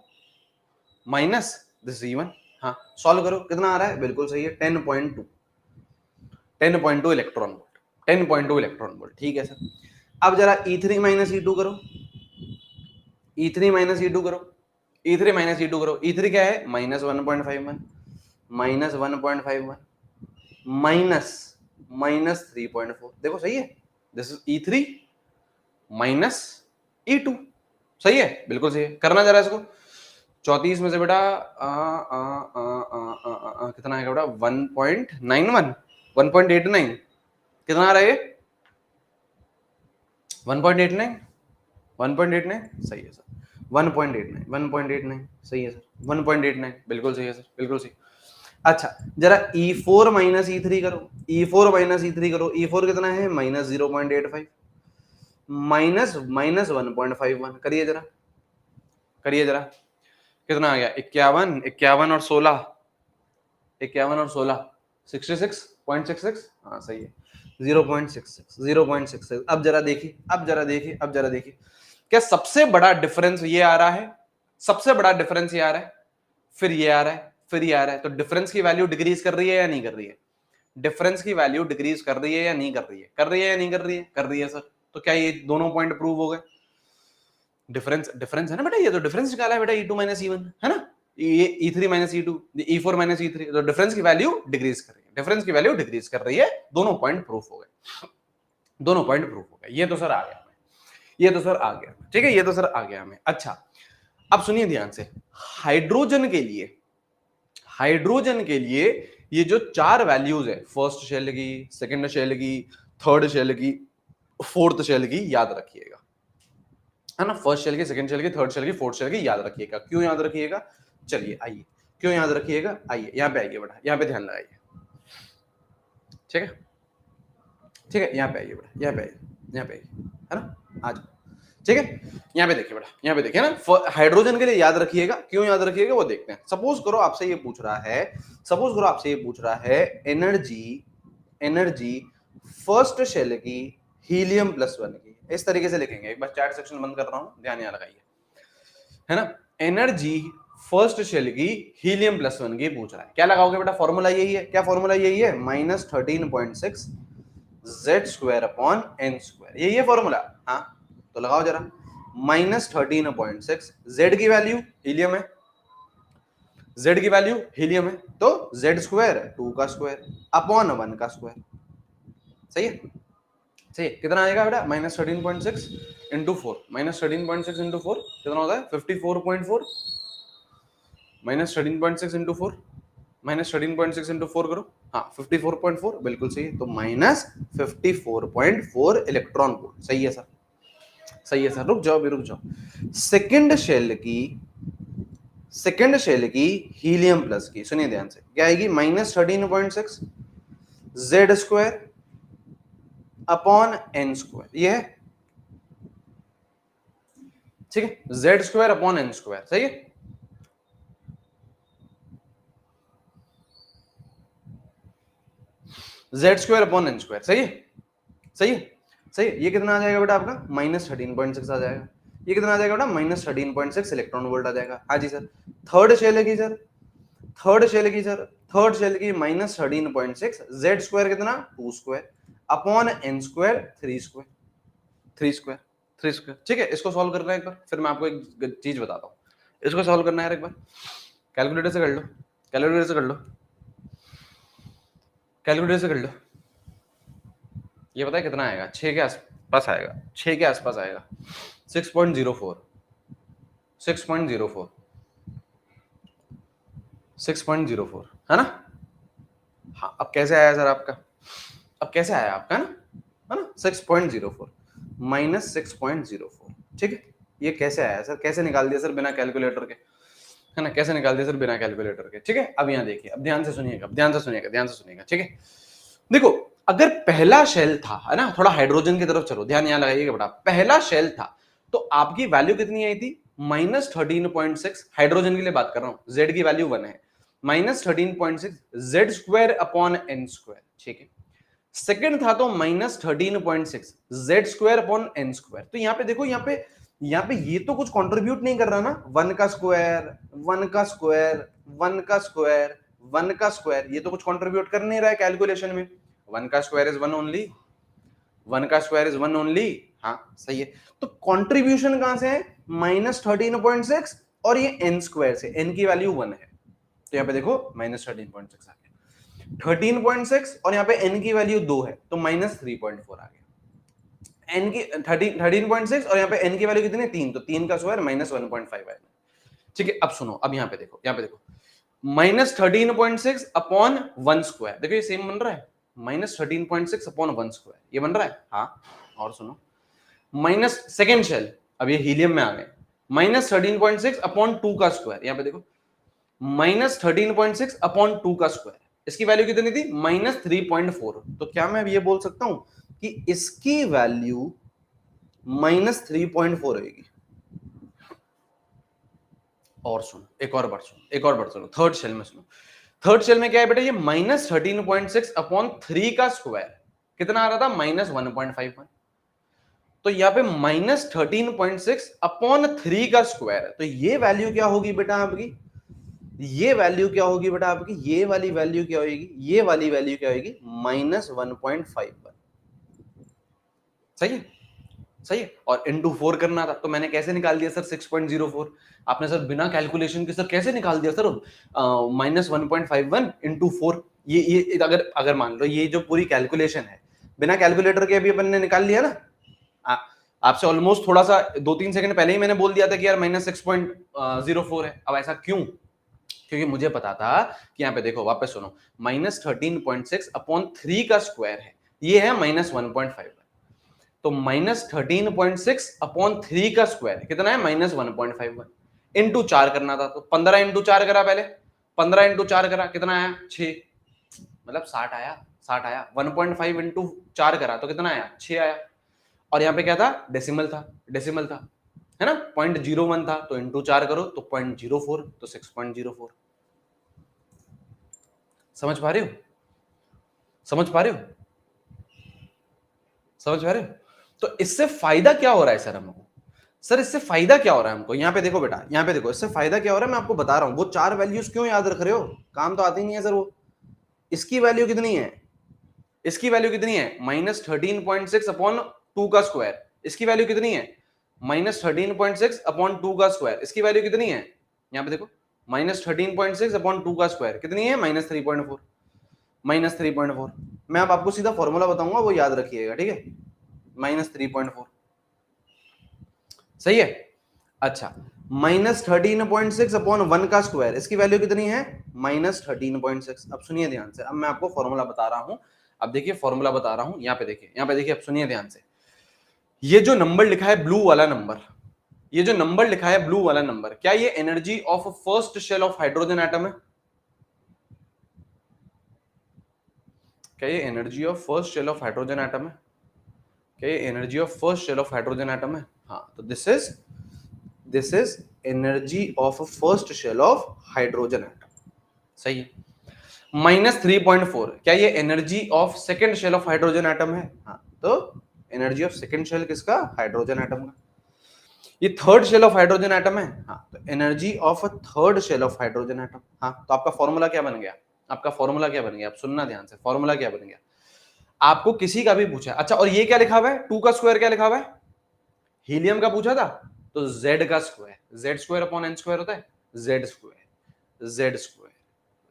minus this is E1। हाँ सॉल्व करो, कितना आ रहा है, बिल्कुल सही है 10.2 इलेक्ट्रॉन वोल्ट, 10.2 इलेक्ट्रॉन वोल्ट। ठीक है सर, अब जरा E3 माइनस E2 करो, E3 माइनस E2 करो, E3 माइनस E2 करो। E3 क्या है -1.51 -1.51 -3.4, देखो सही है, this is E3 minus E2। सही है, बिल्कुल सही है। करना जरा इसको, 34 में से बेटा कितना आएगा बेटा 1.91 1.89 कितना आ रहा है ये 1.89 1.89 सही है सर 1.89 सही है सर 1.89 बिल्कुल सही है सर बिल्कुल सही। अच्छा जरा E4 माइनस E3 करो, E4 माइनस E3 करो। E4 कितना है -0.85 माइनस 1.51 करिए जरा, करिए जरा, कितना आ गया 51 और 16 66.66 हाँ सही है 0.66 अब जरा देखिए, अब जरा देखिए, अब जरा देखिए, क्या सबसे बड़ा डिफरेंस ये आ रहा है, सबसे बड़ा डिफरेंस ये आ रहा है, फिर ये आ रहा है, फिर ये आ रहा है, तो डिफरेंस की वैल्यू डिक्रीज कर रही है या नहीं कर रही है, डिफरेंस की वैल्यू डिक्रीज कर रही है या नहीं कर रही है, कर रही है या नहीं कर रही है, कर रही है सर। तो क्या ये दोनों पॉइंट प्रूव हो गए, डिफरेंस डिफरेंस है ना बेटा, ये तो डिफरेंस निकाला है बेटा E2 माइनस E1 है ना, ये E3 minus E2 E4 minus E3, तो डिफरेंस की वैल्यू डिक्रीज कर रही है, डिफरेंस की वैल्यू डिक्रीज कर रही है, दोनों पॉइंट प्रूफ हो गए, दोनों पॉइंट प्रूफ हो गए। ये तो सर आ गया, ये तो सर आ गया, ठीक है, ये तो सर आ गया हमें। अच्छा अब सुनिए ध्यान से, हाइड्रोजन के लिए, हाइड्रोजन के लिए ये जो चार वैल्यूज है, फर्स्ट शेल की, सेकंड शेल की, थर्ड शेल की, फोर्थ शेल की, याद रखिएगा है ना, फर्स्ट शेल की, सेकंड शेल की, थर्ड शेल की, फोर्थ शेल की याद रखिएगा। क्यों याद रखिएगा, चलिए आइए, क्यों याद रखिएगा, आइए यहाँ पे आइए बेटा, यहाँ पे ध्यान लगाइए, ठीक है, ठीक है, यहाँ पे आइए बेटा, यहाँ पे आइए, यहाँ पे आइए, है ना, आज ठीक है, यहाँ पे देखिए बेटा, यहाँ पे देखिए ना, हाइड्रोजन के लिए याद रखिएगा, क्यों याद रखिएगा वो देखते हैं। सपोज करो आपसे ये पूछ रहा है, सपोज करो आपसे ये पूछ रहा है एनर्जी, एनर्जी फर्स्ट शेल की हीलियम +1 की, इस तरीके से लिखेंगे, एक बार चैट सेक्शन बंद कर रहा हूं, ध्यान यहाँ लगाइए, है ना, एनर्जी फर्स्ट शेल की हीलियम +1 की पूछ रहा है, क्या लगाओगे बेटा, फॉर्मूला यही है, क्या फॉर्मूला यही है, -13.6 Z² यही है फॉर्मूला, हाँ तो लगाओ जरा, -13.6 Z की वैल्यू हीलियम है, Z की वैल्यू हीलियम है, तो Z² 2 का स्क्वायर अपॉन 1 का स्क्वायर, सही है, सही है, कितना आएगा बेटा -13.6 इंटू 4, -13.6 इंटू 4 कितना होता है 54.4, -13.6 इंटू 4, -13.6 इंटू 4 करो, हाँ 54.4 बिल्कुल सही है, तो -54.4 इलेक्ट्रॉन वोल्ट, सही है सर, सही है सर। रुक जाओ भी, रुक जाओ, सेकंड शेल की, सेकंड शेल की हीलियम प्लस की, सुनिए ध्यान से, क्या आएगी -13.6 Z² अपॉन n², ये है, ठीक है, Z² अपॉन n², सही है, Z² अपॉन n², सही है, सही है, सही है, ये कितना आ जाएगा बेटा आपका -13.6 आ जाएगा, ये कितना आ जाएगा बेटा -13.6 इलेक्ट्रॉन वोल्ट आ जाएगा। हाँ जी सर, थर्ड शेल की सर, थर्ड शेल की सर, थर्ड शेल की -13.6 Z² कितना 2² अपॉन n² 3², ठीक है, इसको सॉल्व करना है एक बार, फिर मैं आपको एक चीज बताता हूँ, इसको सॉल्व करना है एक बार, कैलकुलेटर से कर लो, कैलकुलेटर से कर लो, कैलकुलेटर से कर लो, ये पता है कितना आएगा, 6 के आसपास आएगा, 6 के आसपास आएगा, 6.04 6.04 6.04 है ना, हाँ अब कैसे आया सर आपका, अब कैसे आया आपका, है ना 6.04 -6.04, ठीक है, ये कैसे आया सर, कैसे निकाल दिया सर बिना कैलकुलेटर के, है ना, कैसे निकाल दिया सर बिना कैलकुलेटर के, ठीक है। अब यहाँ देखिए, अब ध्यान से सुनिएगा, ध्यान से सुनिएगा, ध्यान से सुनिएगा, ठीक है, देखो अगर पहला शेल था, है ना, थोड़ा हाइड्रोजन की तरफ चलो, ध्यान यहां लगाइएगा बेटा, पहला शेल था तो आपकी वैल्यू कितनी आई थी, -13.6, हाइड्रोजन के लिए बात कर रहा हूं, जेड की वैल्यू 1 है, -13.6 z square upon n square, ठीक है। सेकंड था तो -13.6 z square upon n square. तो यहां पे देखो, यहां पे ये तो कुछ कंट्रीब्यूट नहीं कर रहा ना, 1 का स्क्वायर, 1 का स्क्वायर, 1 का स्क्वायर, 1 का स्क्वायर, ये तो कुछ कंट्रीब्यूट कर नहीं रहा है कैलकुलेशन में। 1 का स्क्वायर इज 1 ओनली, 1 का स्क्वायर इज 1 ओनली, हाँ सही है। तो कंट्रीब्यूशन कहां से है, -13.6 और ये एन स्क्वायर से, एन की वैल्यू 1 है, तो यहां पे देखो -13.6 आ गया, 13.6 और यहाँ पे n की वैल्यू 2 है तो -3.4 आ गया। n की 13.6 और यहाँ पे n की वैल्यू कितनी है, 3, तो 3 का स्क्वायर -1.5 आएगा। ठीक है, अब सुनो, अब यहाँ पे देखो, -13.6 अपॉन 1 स्क्वायर, देखो ये सेम बन रहा है, -13.6 अपॉन 1 स्क्वायर, ये बन रहा है, हाँ। और सुनो, माइनस सेकेंड शेल, अब ये हीलियम में आ गए, -13.6 अपॉन 2 का स्क्वायर, यहाँ पे देखो -13.6 अपॉन 2 का स्क्वायर, इसकी वैल्यू कितनी थी, -3.4। तो क्या मैं अब ये बोल सकता हूं कि इसकी वैल्यू -3.4 होगी। और सुनो, एक और बार सुनो, थर्ड शेल में सुनो, थर्ड शेल में क्या है बेटा, ये -13.6 अपॉन 3 का स्क्वायर कितना आ रहा था, -1.51। तो यहाँ पे -13.6 अपॉन 3 का स्क्वायर, तो ये वैल्यू क्या होगी बेटा आपकी, ये वैल्यू क्या होगी बेटा आपकी, ये वाली वैल्यू क्या होगी, ये वाली वैल्यू क्या होगी, -1.51। सही है, सही है। और इंटू 4 करना था, तो मैंने कैसे निकाल दिया सर 6.04, आपने सर बिना कैलकुलेशन के सर कैसे निकाल दिया सर, -1.51 इंटू 4, ये अगर अगर मान लो ये जो पूरी कैलकुलेशन है बिना कैलकुलेटर के अभी अपन ने निकाल लिया ना, आपसे ऑलमोस्ट थोड़ा सा 2-3 सेकंड पहले ही मैंने बोल दिया था कि यार -6.04 है। अब ऐसा क्यों, क्योंकि मुझे पता था कि यहाँ पे देखो, वापस सुनो, -13.6 अपॉन 3 का स्क्वायर है, ये है -1.51, तो -13.6 अपॉन 3 का स्क्वायर कितना है, -1.51, इंटू 4 करना था, तो 15 इंटू 4 करा, पहले 15 इंटू 4 करा, कितना आया, 6, मतलब 60 आया, 60 आया। 1.5 इंटू 4 करा तो कितना आया, 6 आया। और यहाँ पे क्या था, डेसिमल था, डेसिमल था, है ना, 0.01 था, तो इंटू 4 करो तो 0.04, तो 6.04। समझ पा रहे हो, समझ पा रहे हो, समझ पा रहे हो। तो इससे फायदा क्या हो रहा है सर हमको, सर इससे फायदा क्या हो रहा है हमको, यहाँ पे देखो बेटा, यहाँ पे देखो, इससे फायदा क्या हो रहा है मैं आपको बता रहा हूँ। वो 4 वैल्यूज क्यों याद रख रहे हो, काम तो आती नहीं है सर वो। इसकी वैल्यू कितनी है, इसकी वैल्यू कितनी है, -13.6 अपॉन 2 का स्क्वायर, इसकी वैल्यू कितनी है, -13.6 अपॉन 2 का स्क्वायर, इसकी वैल्यू कितनी है, यहाँ पे देखो, -13.6 अपॉन 2 का स्क्वायर कितनी है, -3.4, -3.4। मैं अब आपको सीधा फॉर्मूला बताऊंगा, वो याद रखिएगा, ठीक है, -3.4, सही है। अच्छा, -13.6 अपॉन 1 का स्क्वायर, इसकी वैल्यू कितनी है, -13.6। अब सुनिए ध्यान से, अब मैं आपको फॉर्मूला बता रहा हूं, अब देखिए फॉर्मूला बता रहा हूं, यहाँ पे देखिए, यहाँ पे देखिए, अब सुनिए ध्यान से, ये जो नंबर लिखा है ब्लू वाला नंबर, ये जो नंबर लिखा है ब्लू वाला नंबर, क्या ये energy of first shell of hydrogen atom है, क्या ये energy of first shell of hydrogen atom है, क्या ये energy of first shell of hydrogen atom है, हाँ, तो this is energy of first shell of hydrogen atom, सही है। -3.4, क्या ये energy of second shell of hydrogen atom है, हाँ, तो एनर्जी ऑफ सेकेंड शेल किसका, हाइड्रोजन एटम का। ये third shell of hydrogen atom है, हाँ, तो energy of third shell of hydrogen atom, हाँ, तो आपका फॉर्मूला क्या बन गया, आपका फॉर्मूला क्या बन गया, आप सुनना ध्यान से, फॉर्मूला क्या बन गया, आपको किसी का भी पूछा, अच्छा, और ये क्या लिखा हुआ है, 2 का स्क्वायर क्या लिखा हुआ है, हीलियम का पूछा था, तो z का square, z square upon n square होता है, z square, z square,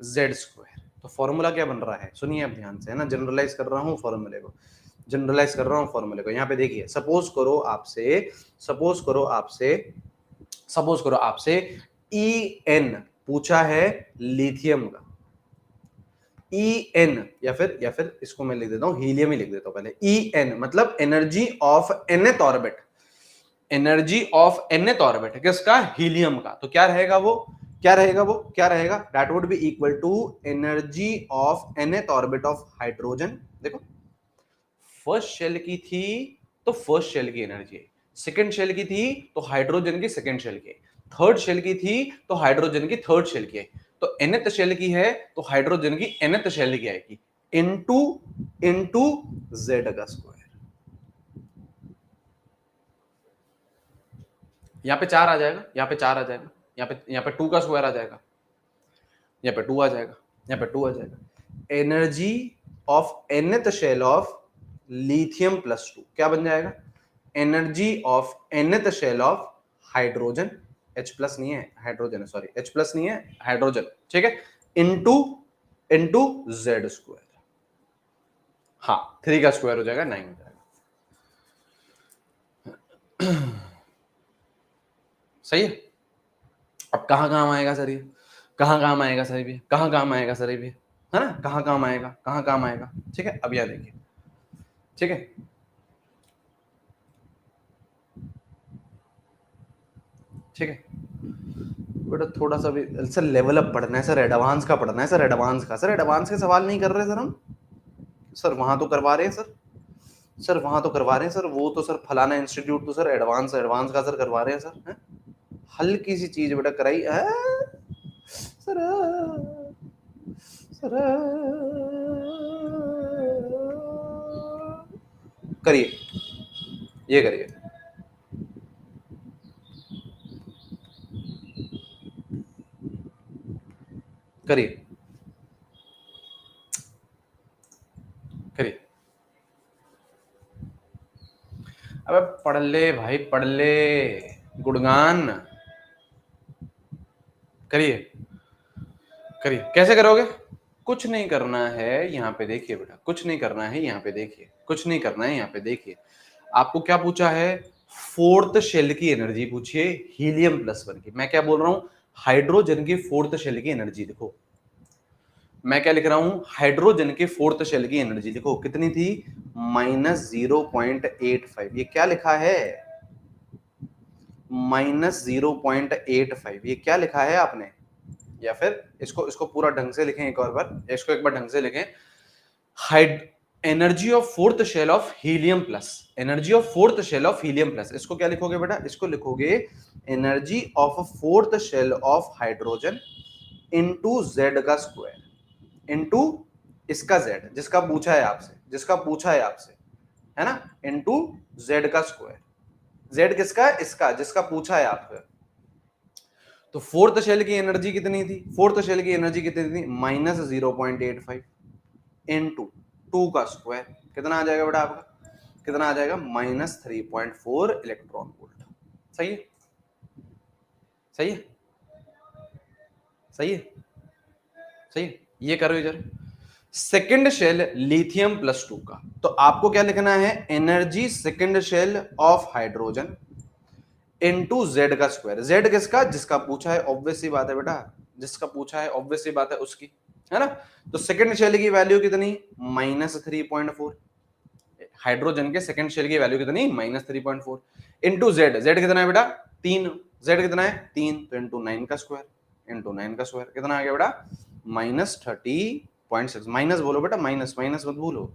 z square. तो फॉर्मूला क्या बन रहा है, सुनिए अब ध्यान से, है ना, जनरलाइज कर रहा हूं फॉर्मूले को, जनरलाइज कर रहा हूं फॉर्मूले को। यहाँ पे देखिए, सपोज करो आपसे En पूछा है लिथियम का, En, या फिर इसको मैं लिख देता हूं, हीलियम ही लिख देता हूं पहले, En मतलब energy of nth orbit, energy of nth orbit किसका, हीलियम का, तो क्या रहेगा वो, क्या रहेगा, that would be equal to energy of nth orbit of hydrogen, देखो फर्स्ट शेल की थी तो फर्स्ट शेल की एनर्जी है, सेकंड शेल की थी तो हाइड्रोजन की सेकंड शेल की है, थर्ड शेल की थी तो हाइड्रोजन की थर्ड शेल की है, तो nth शेल की है तो हाइड्रोजन की nth शेल की आएगी इनटू इनटू z का स्क्वायर। यहां पे 4 आ जाएगा, यहां पे 4 आ जाएगा, यहां पे 2 का स्क्वायर आ जाएगा, यहां पे 2 आ जाएगा, यहां पे 2 आ जाएगा। Energy of nth shell of lithium plus 2 क्या बन जाएगा? Energy of nth shell of hydrogen, H plus नहीं है हाइड्रोजन है, सॉरी H प्लस नहीं है हाइड्रोजन, ठीक है, इनटू इनटू z स्क्वायर। हाँ 3 का स्क्वायर हो जाएगा 9 हो जाएगा। सही है। अब कहां काम आएगा सर ये, कहां काम आएगा सर ये, कहां काम आएगा सर ये, है ना, कहां काम आएगा, कहां काम आएगा, ठीक है। अब यहां देखिए, ठीक है, ठीक है बेटा, थोड़ा सा भी सर लेवल अप पढ़ना है सर, एडवांस का पढ़ना है सर, एडवांस का। सर एडवांस के सवाल नहीं कर रहे सर हम, सर वहां तो करवा रहे हैं सर वहां तो करवा रहे हैं सर, वो तो सर फलाना इंस्टीट्यूट तो सर एडवांस एडवांस का सर करवा रहे हैं सर, है? हल्की सी चीज बेटा कराई सर, सर करिए, ये करिए, करिए करिए। अबे पढ़ ले भाई, पढ़ ले, गुणगान करिए, करिए। कैसे करोगे? कुछ नहीं करना है, यहाँ पे देखिए बेटा, कुछ नहीं करना है, यहाँ पे देखिए, कुछ नहीं करना है, यहाँ पे देखिए। आपको क्या पूछा है? फोर्थ शेल की एनर्जी पूछिए हीलियम प्लस 1 की। मैं क्या बोल रहा हूं? हाइड्रोजन की फोर्थ शेल की एनर्जी लिखो। मैं क्या लिख रहा हूं? हाइड्रोजन के फोर्थ शेल की एनर्जी लिखो। कितनी थी? -0.85। ये क्या लिखा है? -0.85। ये क्या लिखा है आपने? या फिर इसको इसको पूरा ढंग से लिखें एक और बार, इसको एक बार ढंग से लिखें। हाइड energy of fourth shell of helium plus, energy of fourth shell of helium plus. इसको क्या लिखोगे बेटा? इसको लिखोगे energy of fourth shell of hydrogen into z का स्क्वायर, इनटू इसका जेड, जिसका पूछा है आपसे, जिसका पूछा है आपसे, है ना, इनटू जेड का स्क्वायर। जेड किसका है? इसका, जिसका पूछा है आपसे। तो फोर्थ शेल की एनर्जी कितनी थी? फोर्थ शेल की एनर्जी कितनी थी? -0.85 इनटू 2 का स्क्वायर। कितना आ जाएगा बेटा आपका? कितना आ जाएगा? -3.4 इलेक्ट्रॉन वोल्ट। सही है, सही है, सही है, सही है। ये करो इधर, सेकेंड शेल लिथियम प्लस 2 का। तो आपको क्या लिखना है? Energy second shell of hydrogen into z का स्क्वायर। जेड किसका? जिसका पूछा है, ऑब्वियस सी बात है बेटा, जिसका पूछा है ऑब्वियस सी बात है उसकी, है ना। तो सेकेंड शेल की वैल्यू कितनी? -3.4। हाइड्रोजन के सेकंड शेल की वैल्यू कितनी? -3.4 इनटू जेड। जेड कितना है बेटा? 3। जेड कितना है? 3, तो इनटू 9 का स्क्वायर, इनटू 9 का स्क्वायर कितना आ गया बेटा? -30.6। माइनस बोलो बेटा, माइनस, माइनस मत भूलो,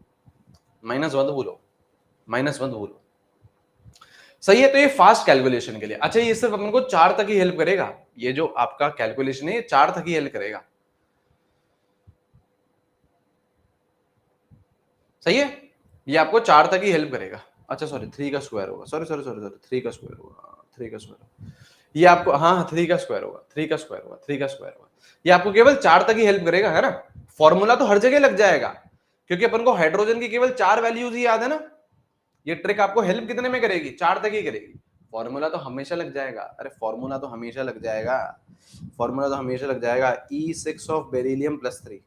माइनस मत भूलो, माइनस मत भूलो। सही है। तो ये फास्ट कैलकुलेशन के लिए। अच्छा, ये सिर्फ अपन को 4 तक ही हेल्प करेगा, ये जो आपका कैलकुलेशन है ये 4 तक ही हेल्प करेगा। सही है, ये आपको 4 तक ही हेल्प करेगा। अच्छा सॉरी, 3 का स्क्वायर होगा, सॉरी सॉरी सॉरी सॉरी, 3 का स्क्वायर होगा, 3 का स्क्वायर। ये आपको, हाँ 3 का स्क्वायर होगा, 3 का स्क्वायर होगा, 3 का स्क्वायर होगा। ये आपको केवल 4 तक ही हेल्प करेगा, है ना। फॉर्मूला तो हर जगह लग जाएगा, क्योंकि अपन को हाइड्रोजन की केवल 4 वैल्यूज ही याद है ना। ये ट्रिक आपको हेल्प कितने में करेगी? 4 तक ही करेगी। फॉर्मूला तो हमेशा लग जाएगा, अरे फॉर्मूला तो हमेशा लग जाएगा, फॉर्मूला तो हमेशा लग जाएगा। E6 of beryllium plus 3,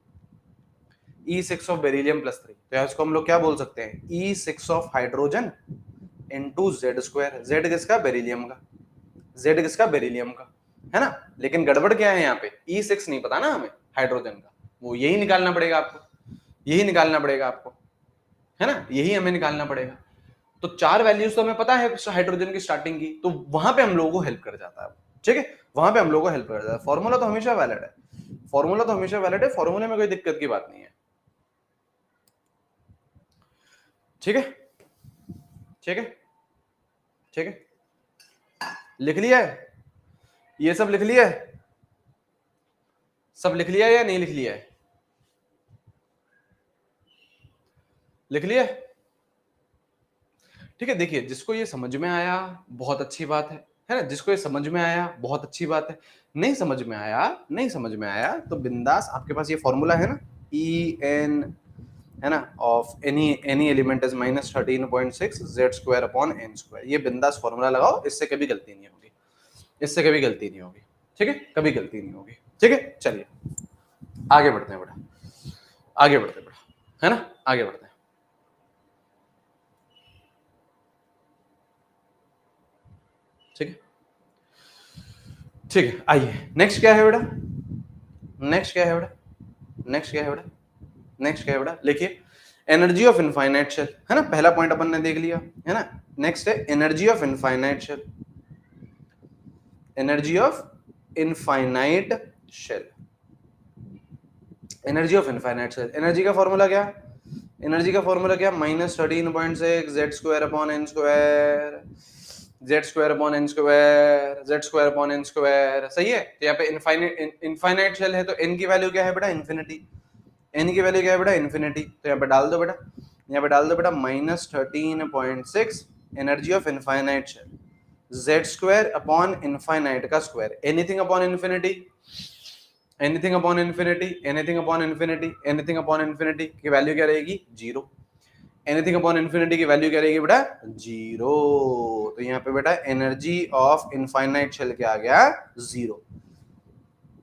E6 of beryllium plus 3, तो इसको हम लोग क्या बोल सकते हैं? E6 of hydrogen into Z square. Z किसका? बेरिलियम का। जेड किसका? बेरिलियम का, है ना। लेकिन गड़बड़ क्या है यहाँ पे? E6 नहीं पता ना हमें हाइड्रोजन का, वो यही निकालना पड़ेगा आपको, यही निकालना पड़ेगा आपको, है ना, यही हमें निकालना पड़ेगा। तो 4 वैल्यूज तो हमें पता है हाइड्रोजन की स्टार्टिंग की, तो वहां पे हम लोगों को हेल्प कर जाता है, ठीक है, वहां पे हम लोगों को हेल्प कर जाता है। फॉर्मूला तो हमेशा वैलिड है, फॉर्मूला तो हमेशा वैलिड है, फॉर्मूले में कोई दिक्कत की बात नहीं है। ठीक है, ठीक है, ठीक है, लिख लिया है, ये सब लिख लिया है, सब लिख लिया है या नहीं लिख लिया है? लिख लिया है, ठीक है। देखिए, जिसको ये समझ में आया बहुत अच्छी बात है ना, जिसको ये समझ में आया बहुत अच्छी बात है, नहीं समझ में आया, नहीं समझ में आया तो बिंदास, आपके पास ये फॉर्मूला है ना, ई एन, है ना, of any element is -13.6 z square upon n square, ये बिंदास फॉर्मूला लगाओ, इससे कभी गलती नहीं होगी, इससे कभी गलती नहीं होगी, ठीक है, कभी गलती नहीं होगी, ठीक है। चलिए आगे बढ़ते हैं बेटा, आगे बढ़ते हैं बेटा, है ना, आगे बढ़ते हैं। ठीक है, ठीक है, आइए नेक्स्ट क्या है बेटा, नेक्स्ट क्या है बेटा, नेक्स्ट क्या है बेटा, नेक्स्ट क्या है बेटा, लिखिए एनर्जी ऑफ इनफाइनाइट शेल, है ना, पहला पॉइंट अपन ने देख लिया, है ना। नेक्स्ट है energy of infinite shell, energy of infinite shell, energy of infinite shell, energy का फॉर्मूला क्या, एनर्जी का फॉर्मूला क्या, -13.6 z square upon n square, z square upon n square, z square upon n square, सही है। तो यहाँ पे infinite shell है तो एन की वैल्यू क्या है बेटा, इन्फिनिटी, एन की वैल्यू क्या है बेटा, इन्फिनिटी, तो यहाँ पे डाल दो बेटा, यहाँ पे डाल दो बेटा -13.6 energy of infinite shell, Z square upon infinite का square, anything upon infinity, anything upon infinity, anything upon infinity, anything upon infinity की वैल्यू क्या रहेगी, जीरो, एनीथिंग अपॉन इन्फिनिटी की वैल्यू क्या रहेगी बेटा, जीरो। तो यहाँ पे बेटा एनर्जी ऑफ इनफाइनाइट शेल क्या आ गया, जीरो।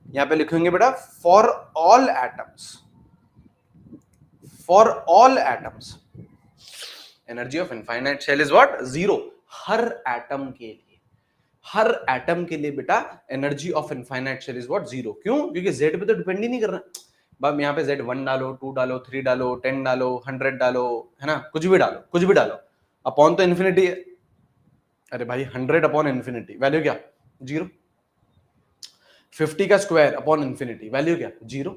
यहाँ पे लिखेंगे बेटा for all atoms, for all atoms energy of infinite shell is what, zero, हर एटम के लिए, हर एटम के लिए बेटा energy of infinite shell is what, zero. क्यों, क्योंकि जेड पे तो डिपेंड ही नहीं कर रहा, अब यहाँ पे Z1 डालो, 2 डालो, 3 डालो, 10 डालो, 100 डालो, है ना, कुछ भी डालो, कुछ भी डालो, अपॉन तो इन्फिनिटी है, अरे भाई 100 अपॉन इन्फिनिटी वैल्यू क्या, जीरो, 50 का स्क्वायर अपॉन इन्फिनिटी वैल्यू क्या, जीरो,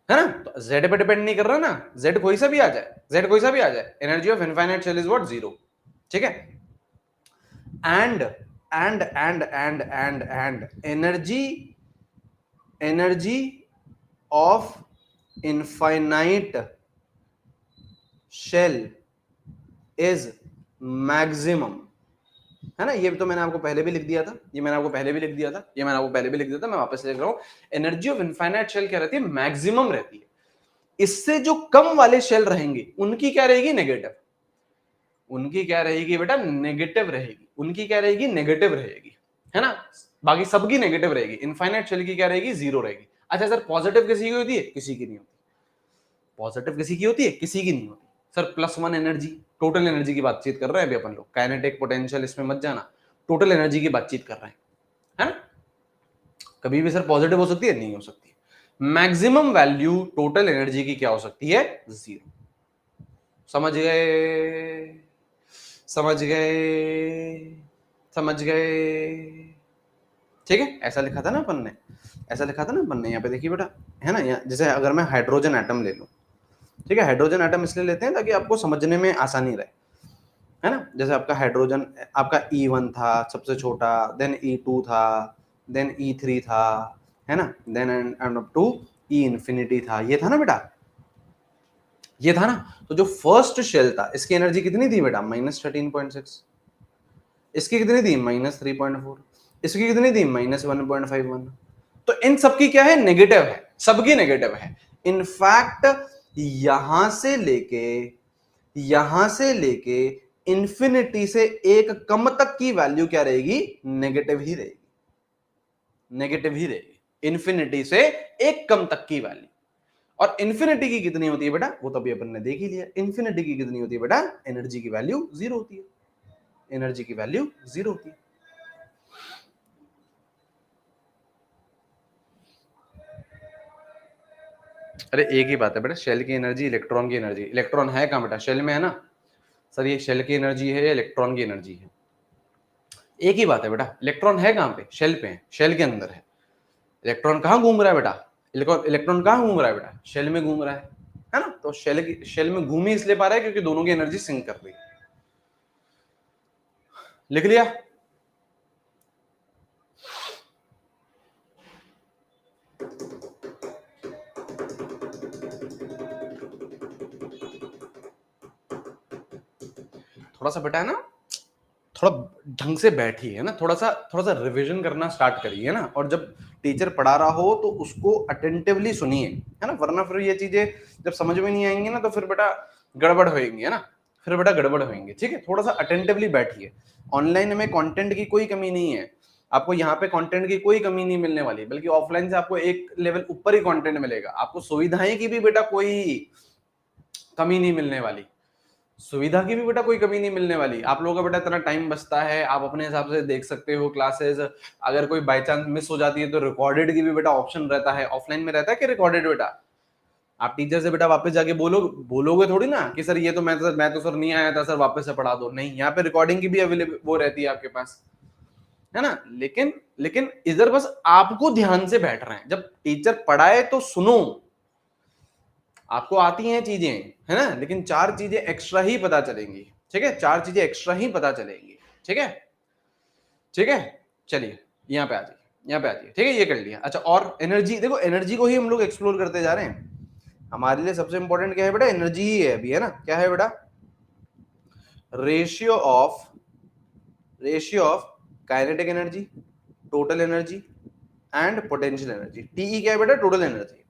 है ना। तो Z पे डिपेंड नहीं कर रहा ना, Z कोई सा भी आ जाए, Z कोई सा भी आ जाए, energy of infinite shell is what, zero, ठीक है। And energy of infinite shell is maximum, है ना, ये तो मैंने आपको पहले भी लिख दिया था, ये मैंने आपको पहले भी लिख दिया था, ये मैंने आपको पहले भी लिख दिया था, मैं वापस लिख रहा हूं, एनर्जी ऑफ इनफाइनाइट शेल क्या रहती है, मैक्सिमम रहती है। इससे जो कम वाले शेल रहेंगे उनकी क्या रहेगी, नेगेटिव, उनकी क्या रहेगी बेटा, नेगेटिव रहेगी, उनकी क्या रहेगी, नेगेटिव रहेगी, है ना, बाकी सबकी नेगेटिव रहेगी, इनफाइनाइट शेल की क्या रहेगी, जीरो रहेगी। अच्छा सर पॉजिटिव किसी की होती है, किसी की नहीं होती, पॉजिटिव किसी की होती है, किसी की नहीं होती। सर +1 एनर्जी, टोटल एनर्जी की बातचीत कर रहे हैं अभी अपन लोग, काइनेटिक पोटेंशियल इसमें मत जाना, टोटल एनर्जी की बातचीत कर रहे हैं, है ना। कभी भी सर पॉजिटिव हो सकती है, नहीं हो सकती। मैक्सिमम वैल्यू टोटल एनर्जी की क्या हो सकती है, जीरो। समझ गए, समझ गए, समझ गए, ठीक है। ऐसा लिखा था ना अपन ने, ऐसा लिखा था ना अपन ने, यहाँ पे देखिए बेटा, है ना, यहाँ जैसे अगर मैं हाइड्रोजन एटम ले लूं, ठीक है, हाइड्रोजन एटम इसलिए लेते हैं ताकि आपको समझने में आसानी रहे, है ना। जैसे आपका हाइड्रोजन, आपका E1 था सबसे छोटा, देन E2 था, देन E3 था, है ना, then and up to E infinity था, ये था ना बेटा, ये था ना। तो जो फर्स्ट शेल था इसकी एनर्जी कितनी थी बेटा, -13.6, इसकी कितनी थी, -3.4, इसकी कितनी थी, -1.51। तो इन सबकी क्या है, नेगेटिव है, सबकी नेगेटिव है। इनफैक्ट यहां से लेके इंफिनिटी से एक कम तक की वैल्यू क्या रहेगी, नेगेटिव ही रहेगी, नेगेटिव ही रहेगी, इन्फिनिटी से एक कम तक की वैल्यू। और इन्फिनिटी की कितनी होती है बेटा, वो तो अभी अपन ने देख ही लिया, इन्फिनिटी की कितनी होती है बेटा, एनर्जी की वैल्यू जीरो होती है, एनर्जी की वैल्यू जीरो होती है। अरे एक ही बात है बेटा, शेल की एनर्जी, इलेक्ट्रॉन की एनर्जी, इलेक्ट्रॉन है कहां बेटा, शेल में है ना सर, ये शेल की एनर्जी है या इलेक्ट्रॉन की एनर्जी है, एक ही बात है बेटा, इलेक्ट्रॉन है कहां पे, शेल पे है, शेल के अंदर है। इलेक्ट्रॉन कहां घूम रहा है बेटा, इलेक्ट्रॉन कहां घूम रहा है बेटा, शेल में घूम रहा है है ना। तो शेल में घूम ही इसलिए पा रहा है क्योंकि दोनों की एनर्जी सिंक कर रही है। लिख लिया? थोड़ा सा बेटा है ना, थोड़ा ढंग से बैठिए, है ना, थोड़ा सा रिवीजन करना स्टार्ट करिए ना, और जब टीचर पढ़ा रहा हो तो उसको अटेंटिवली सुनिए, है ना, वरना फिर ये चीजें जब समझ में नहीं आएंगी ना तो फिर बेटा गड़बड़ होएंगी, है ना, फिर बेटा गड़बड़ होएंगे। ठीक है, थोड़ा सा अटेंटिवली बैठिए। ऑनलाइन में कंटेंट की कोई कमी नहीं है, आपको यहाँ पे कंटेंट की कोई कमी नहीं मिलने वाली, बल्कि ऑफलाइन से आपको एक लेवल ऊपर ही कंटेंट मिलेगा। आपको सुविधाएं की भी बेटा कोई कमी नहीं मिलने वाली, सुविधा की भी बेटा कोई कमी नहीं मिलने वाली। आप लोगों का बेटा इतना टाइम बचता है, आप अपने हिसाब से देख सकते हो क्लासेस। अगर कोई बाई चांस मिस हो जाती है तो रिकॉर्डेड की भी बेटा ऑप्शन रहता है। ऑफलाइन में रहता है कि रिकॉर्डेड बेटा, आप टीचर से बेटा वापस जाके बोलोगे थोड़ी ना कि सर ये तो मैं तो सर नहीं आया था सर, वापस से पढ़ा दो। नहीं, यहाँ पे रिकॉर्डिंग की भी अवेलेबल वो रहती है आपके पास, है ना। लेकिन लेकिन इधर बस आपको ध्यान से बैठ रहे हैं, जब टीचर पढ़ाए तो सुनो। आपको आती हैं चीजें, है ना, लेकिन 4 चीजें एक्स्ट्रा ही पता चलेंगी। ठीक है, 4 चीजें एक्स्ट्रा ही पता चलेंगी। ठीक है, ठीक है, चलिए यहाँ पे आ जाइए, यहाँ पे आ जाइए। ठीक है, ये कर लिया। अच्छा, और एनर्जी, देखो एनर्जी को ही हम लोग एक्सप्लोर करते जा रहे हैं। हमारे लिए सबसे इंपॉर्टेंट क्या है बेटा? एनर्जी ही है अभी, है ना। क्या है बेटा? Ratio of kinetic energy, total energy and potential energy. TE क्या है बेटा? Total energy.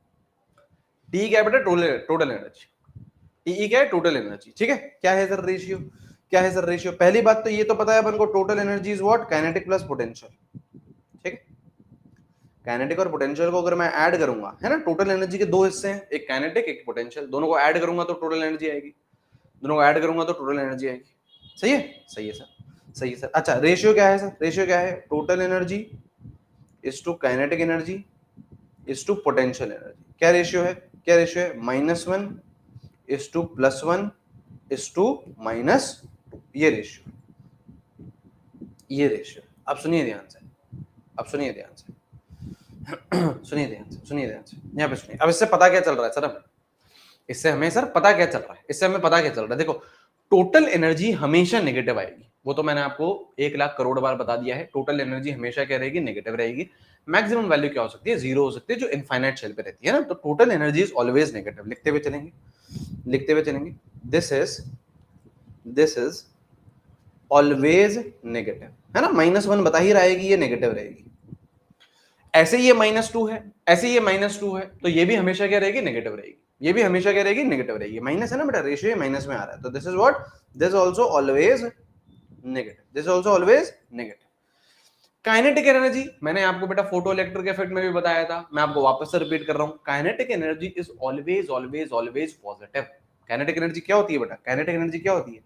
टी क्या है बेटा? Total energy. टीई क्या है? Total energy. ठीक है, क्या है सर रेशियो? क्या है सर रेशियो? पहली बात तो ये तो पता है अपन को, total energy is what? Kinetic plus potential. ठीक है, काइनेटिक और पोटेंशियल को अगर मैं ऐड करूंगा, है ना, टोटल एनर्जी के 2 हिस्से हैं, एक काइनेटिक एक पोटेंशियल, दोनों को ऐड करूंगा तो टोटल एनर्जी आएगी, दोनों को ऐड करूंगा तो टोटल एनर्जी आएगी। सही है? सही है सर, सही है सर। अच्छा, रेशियो क्या है सर? रेशियो क्या है? Total energy is to kinetic energy is to potential energy. क्या रेशियो है? क्या रेशियो है? -1 इज टू +1 इज टू -2। ये रेशियो, ये रेशियो। अब सुनिए ध्यान से, अब सुनिए ध्यान से सुनिए ध्यान से, सुनिए ध्यान से, यहाँ पे सुनिए। अब इससे पता क्या चल रहा है सर? हमें इससे हमें सर पता क्या चल रहा है? इससे हमें पता क्या चल रहा है? देखो, टोटल एनर्जी हमेशा नेगेटिव आएगी, वो तो मैंने आपको 1,00,000 करोड़ बार बता दिया है। टोटल एनर्जी हमेशा क्या रहेगी? नेगेटिव रहेगी। मैक्सिमम वैल्यू क्या हो सकती है? 0 हो सकती है, जो इनफाइनाइट शेल पे रहती है ना। तो total energy is always negative. लिखते हुए चलेंगे, लिखते हुए चलेंगे। दिस इज ऑलवेज नेगेटिव, है ना। -1 बता ही रहा है कि ये नेगेटिव रहेगी। ऐसे ये -2 है, ऐसे ये -2 है, तो ये भी हमेशा क्या रहेगी? नेगेटिव रहेगी। ये भी हमेशा क्या रहेगी? नेगेटिव रहेगी। माइनस है ना बेटा, रेशियो माइनस में आ रहा है, तो this is what? This also always negative, this also always negative. Kinetic energy मैंने आपको बेटा फोटो इलेक्ट्रिक इफेक्ट में भी बताया था, मैं आपको वापस से रिपीट कर रहा हूं। Kinetic energy is always always always positive. Kinetic energy क्या होती है बेटा? काइनेटिक एनर्जी क्या होती है?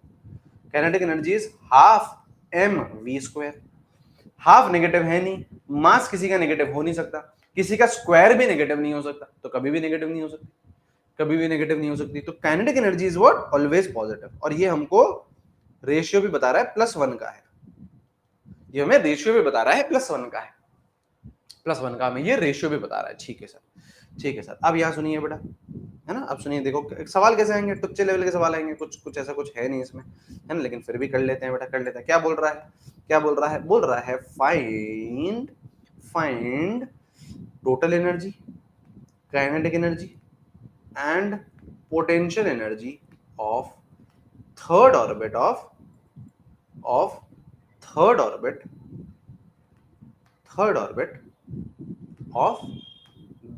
Kinetic energy is half mv²। Half negative है नहीं, मास किसी का नेगेटिव हो नहीं सकता, किसी का स्क्वायर भी नेगेटिव नहीं हो सकता, तो कभी भी नेगेटिव नहीं हो सकती, कभी भी नेगेटिव नहीं हो सकती। तो kinetic energy is what? Always positive. और ये हमको रेशियो भी बता रहा है +1 का है, ये हमें रेशियो भी बता रहा है +1 का है, +1 का हमें ये रेशियो भी बता रहा है। ठीक है सर, ठीक है सर। अब यहाँ सुनिए बेटा, है ना, अब सुनिए। देखो सवाल कैसे आएंगे? टुच्चे लेवल के सवाल आएंगे, कुछ कुछ ऐसा कुछ है नहीं इसमें, है ना, लेकिन फिर भी कर लेते हैं बेटा, कर लेते हैं। क्या बोल रहा है? क्या बोल रहा है? बोल रहा है find total energy, kinetic energy and potential energy of third orbit of third orbit of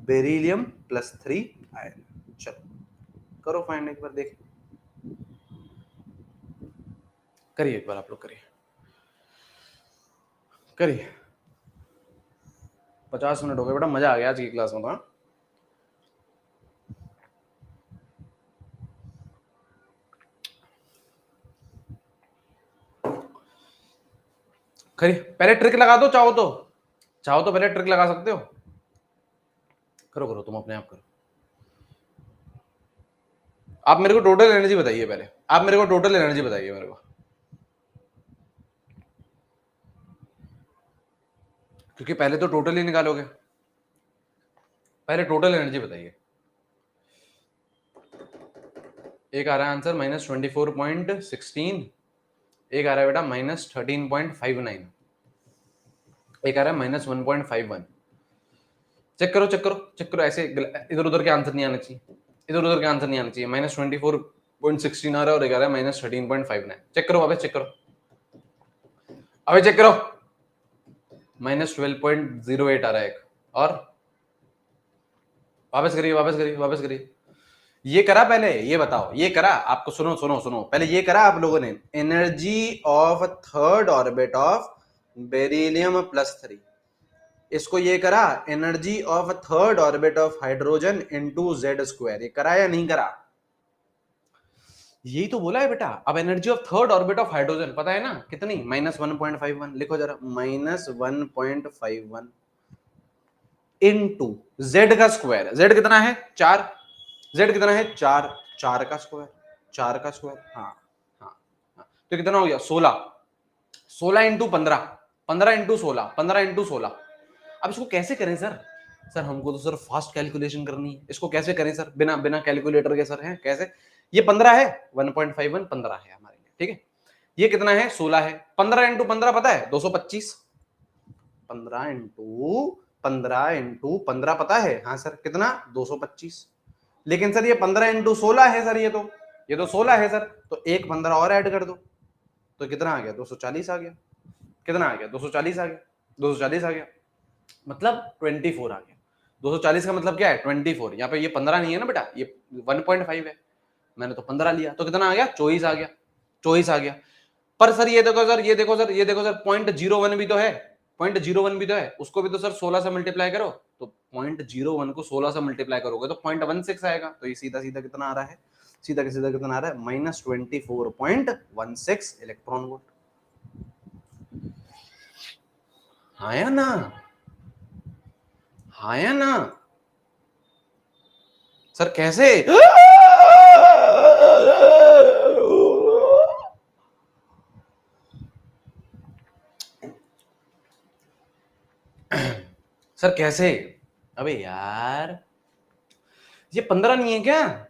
beryllium +3 ion. चलो करो फाइंड, एक बार देख करिए, एक बार आप लोग करिए, करिए। 50 मिनट हो गए बेटा, मजा आ गया आज की क्लास में। हाँ, करिए। पहले ट्रिक लगा दो, चाहो तो पहले ट्रिक लगा सकते हो। करो करो, तुम अपने आप करो। आप मेरे को टोटल एनर्जी बताइए पहले, आप मेरे को टोटल एनर्जी बताइए मेरे को, क्योंकि पहले तो टोटल ही निकालोगे। पहले टोटल एनर्जी बताइए। एक आ रहा है आंसर -24.16, एक आ रहा है बेटा -13.59, एक आ रहा है -1.51। चेक करो चेक करो चेक करो, ऐसे इधर उधर के आंसर नहीं आना चाहिए, इधर उधर के आंसर नहीं आना चाहिए। -24.16 आ रहा है और एक आ रहा है -13.59। चेक करो वापस चेक करो, अबे चेक करो, -12.08 आ रहा है एक, और वापस करिए वापस करिए वापस करिए। ये करा पहले, ये बताओ ये करा आपको? सुनो सुनो सुनो, पहले ये करा आप लोगों ने, energy of third orbit of beryllium +3, इसको ये करा energy of third orbit of hydrogen into Z², ये करा या नहीं करा? यही तो बोला है बेटा। अब energy of third orbit of hydrogen पता है ना कितनी? -1.51। लिखो जरा, -1.51 इनटू Z का स्क्वायर। Z कितना है? 4। Z कितना है? 4। 4 का स्क्वायर, 4 का स्क्वायर, हाँ हाँ हाँ। तो कितना हो गया? 16। 16 इंटू 15, 15 इंटू 16, 15 इंटू 16। अब इसको कैसे करें सर? सर हमको तो सर फास्ट कैलकुलेशन करनी है, इसको कैसे करें सर बिना बिना कैलकुलेटर के? सर है कैसे? ये 15 है, 1.51 15 है हमारे लिए, ठीक है। ये कितना है? 16 है। 15 इंटू 15 पता है? 225। 15 इंटू 15 इंटू 15 पता है? हाँ सर कितना? 225। लेकिन सर ये 15 इंटू 16 है सर, ये तो 16 है सर, तो एक 15 और ऐड कर दो, तो कितना आ गया? 240 आ गया। कितना आ गया? 240 आ गया। 240 आ गया, मतलब 24 आ गया। 240 का मतलब क्या है? 24। यहाँ पे ये 15 नहीं है ना बेटा, ये 1.5 है, मैंने तो 15 लिया, तो कितना आ गया? 24 आ गया। 24 आ गया। पर सर ये देखो सर, ये देखो सर, ये देखो सर, 0.01 भी तो है, 0.01 भी तो है, उसको भी तो सर 16 से मल्टीप्लाई करो, तो 0.01 को 16 से मल्टीप्लाई करोगे तो 0.16 आएगा। तो ये सीधा सीधा कितना आ रहा है? सीधा के सीधा कितना आ रहा है? -24.16 इलेक्ट्रॉन वोल्ट। हाँ या ना? हाँ या ना? सर कैसे? सर कैसे? अबे यार ये 15 नहीं है क्या?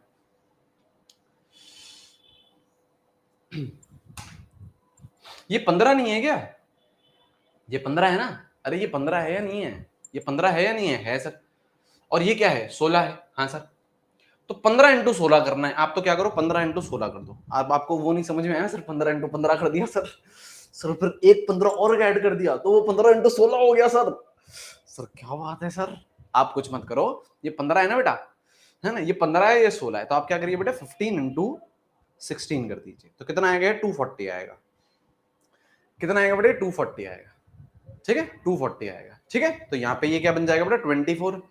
ये 15 नहीं है क्या? ये 15 है ना? अरे ये 15 है या नहीं है? ये 15 है या नहीं है? है सर। और ये क्या है? 16 है। हाँ सर। तो 15 इंटू 16 करना है। आप तो क्या करो, 15 इंटू 16 कर दो। आपको वो नहीं समझ में आया सर? 15 इंटू 15 कर दिया सर। सर फिर एक 15 और ऐड कर दिया तो वो 15 इंटू 16 हो गया सर। सर क्या बात है सर। आप कुछ मत करो, ये 15 है ना बेटा, है ना? ये 15 है, ये 16 है, तो आप क्या करिए बेटा, 15 इंटू 16 कर दीजिए, तो कितना आएगा? 240 आएगा। कितना आएगा बेटा? 240 आएगा, ठीक है, 240 आएगा, ठीक है। तो यहाँ पे ये क्या बन जाएगा बेटा? 24।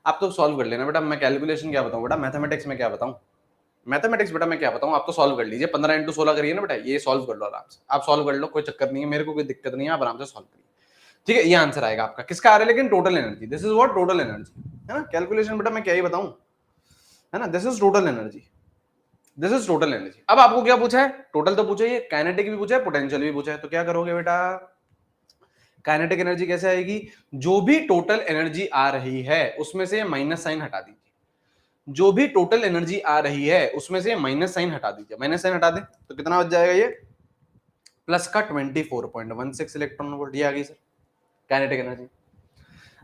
आप तो सॉल्व कर लेना बेटा, मैं कैलकुलेशन क्या बताऊं बेटा, मैथमेटिक्स में क्या बताऊं, मैथमेटिक्स बेटा मैं क्या बताऊं, आप तो सॉल्व कर लीजिए। 15 इंटू 16 करिए ना बेटा, ये सॉल्व कर लो आराम से, आप सॉल्व कर लो, कोई चक्कर नहीं है, मेरे को कोई दिक्कत नहीं है, आप आराम से सॉल्व करिए, ठीक है। ये आंसर आएगा आपका, किसका आ रहा है लेकिन? Total energy, this is what total energy, है ना। कैलकुलेशन बेटा मैं क्या ही बताऊं, है ना, this is total energy, this is total energy. अब आपको क्या पूछा है? टोटल तो पूछा ही है, काइनेटिक भी पूछा है, पोटेंशियल भी पूछा है, तो क्या करोगे बेटा? काइनेटिक एनर्जी कैसे आएगी? जो भी टोटल एनर्जी आ रही है उसमें से माइनस साइन हटा दीजिए, जो भी टोटल एनर्जी आ रही है उसमें से माइनस साइन हटा दीजिए, माइनस साइन हटा दें तो कितना बच जाएगा? ये प्लस का 24.16 इलेक्ट्रॉन वोल्ट, ये आ गई सर काइनेटिक एनर्जी।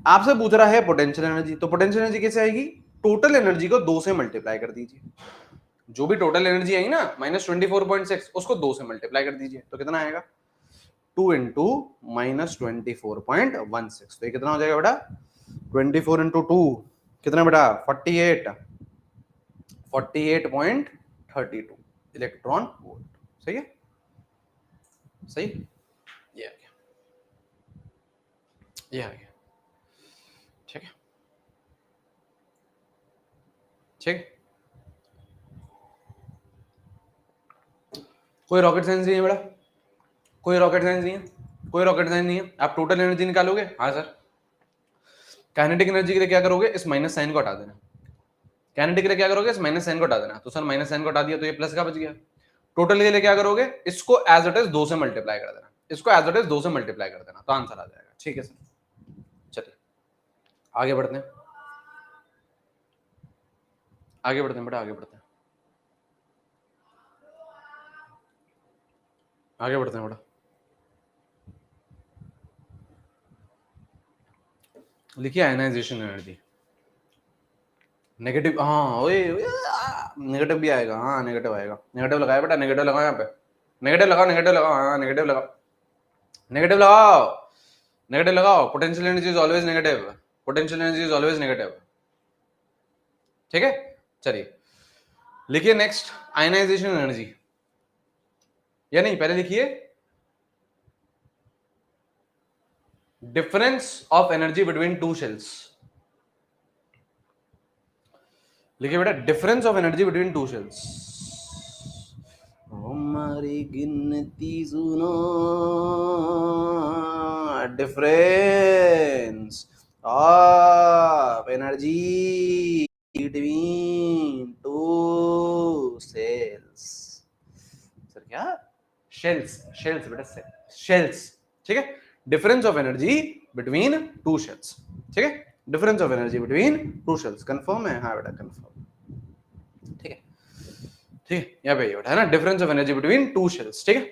आपसे पूछ रहा है पोटेंशियल एनर्जी, तो पोटेंशियल एनर्जी कैसे आएगी? टोटल एनर्जी को 2 से मल्टीप्लाई कर दीजिए, जो भी टोटल एनर्जी आई ना -24.6 उसको 2 से मल्टीप्लाई कर दीजिए, तो कितना आएगा? 2 इंटू -24.16, तो ये कितना हो जाएगा बेटा? 24 इंटू 2 कितना बेटा? 48, 48.32 इलेक्ट्रॉन वोल्ट, सही है, सही। ये आ गया, ये आ गया, ठीक है, ठीक। कोई रॉकेट साइंस नहीं है बेटा, कोई रॉकेट साइंस नहीं है, कोई रॉकेट साइंस नहीं है। आप टोटल एनर्जी निकालोगे, हाँ सर। काइनेटिक एनर्जी के लिए क्या करोगे? इस माइनस साइन को हटा देना, काइनेटिक के लिए क्या करोगे? इस माइनस साइन को हटा देना, तो सर माइनस साइन को हटा दिया तो ये प्लस का बच गया। टोटल के लिए क्या करोगे? इसको एज इट इज 2 से मल्टीप्लाई कर देना, इसको एज इट इज 2 से मल्टीप्लाई कर देना, तो आंसर आ जाएगा, ठीक है सर। चलिए आगे बढ़ते हैं, आगे बढ़ते हैं बेटा, आगे बढ़ते हैं। आगे बढ़ते हैं बेटा। लिखिए आयनाइजेशन एनर्जी। नेगेटिव, हाँ ओए नेगेटिव भी आएगा, हाँ नेगेटिव आएगा। नेगेटिव लगाया बेटा, नेगेटिव लगाओ यहाँ पे, नेगेटिव लगाओ, नेगेटिव लगाओ, हाँ नेगेटिव लगाओ, नेगेटिव लगाओ, नेगेटिव लगाओ। Potential energy is always negative, potential energy is always negative. ठीक है, चलिए लिखिए नेक्स्ट आयनाइजेशन एनर्जी, या नहीं पहले लिखिए difference of energy between two shells. लिखिए बेटा difference of energy between two shells. हमारी गिनती सुनो, difference of energy between two cells. Sir क्या? शेल्स, शेल्स बेटा, शेल्स। ठीक है, difference of energy between two shells. ठीक है, difference of energy between two shells. Confirm है? हाँ बेटा कंफर्म। ठीक है, ठीक है, यहाँ पे ये बेटा है ना, difference of energy between two shells. ठीक है,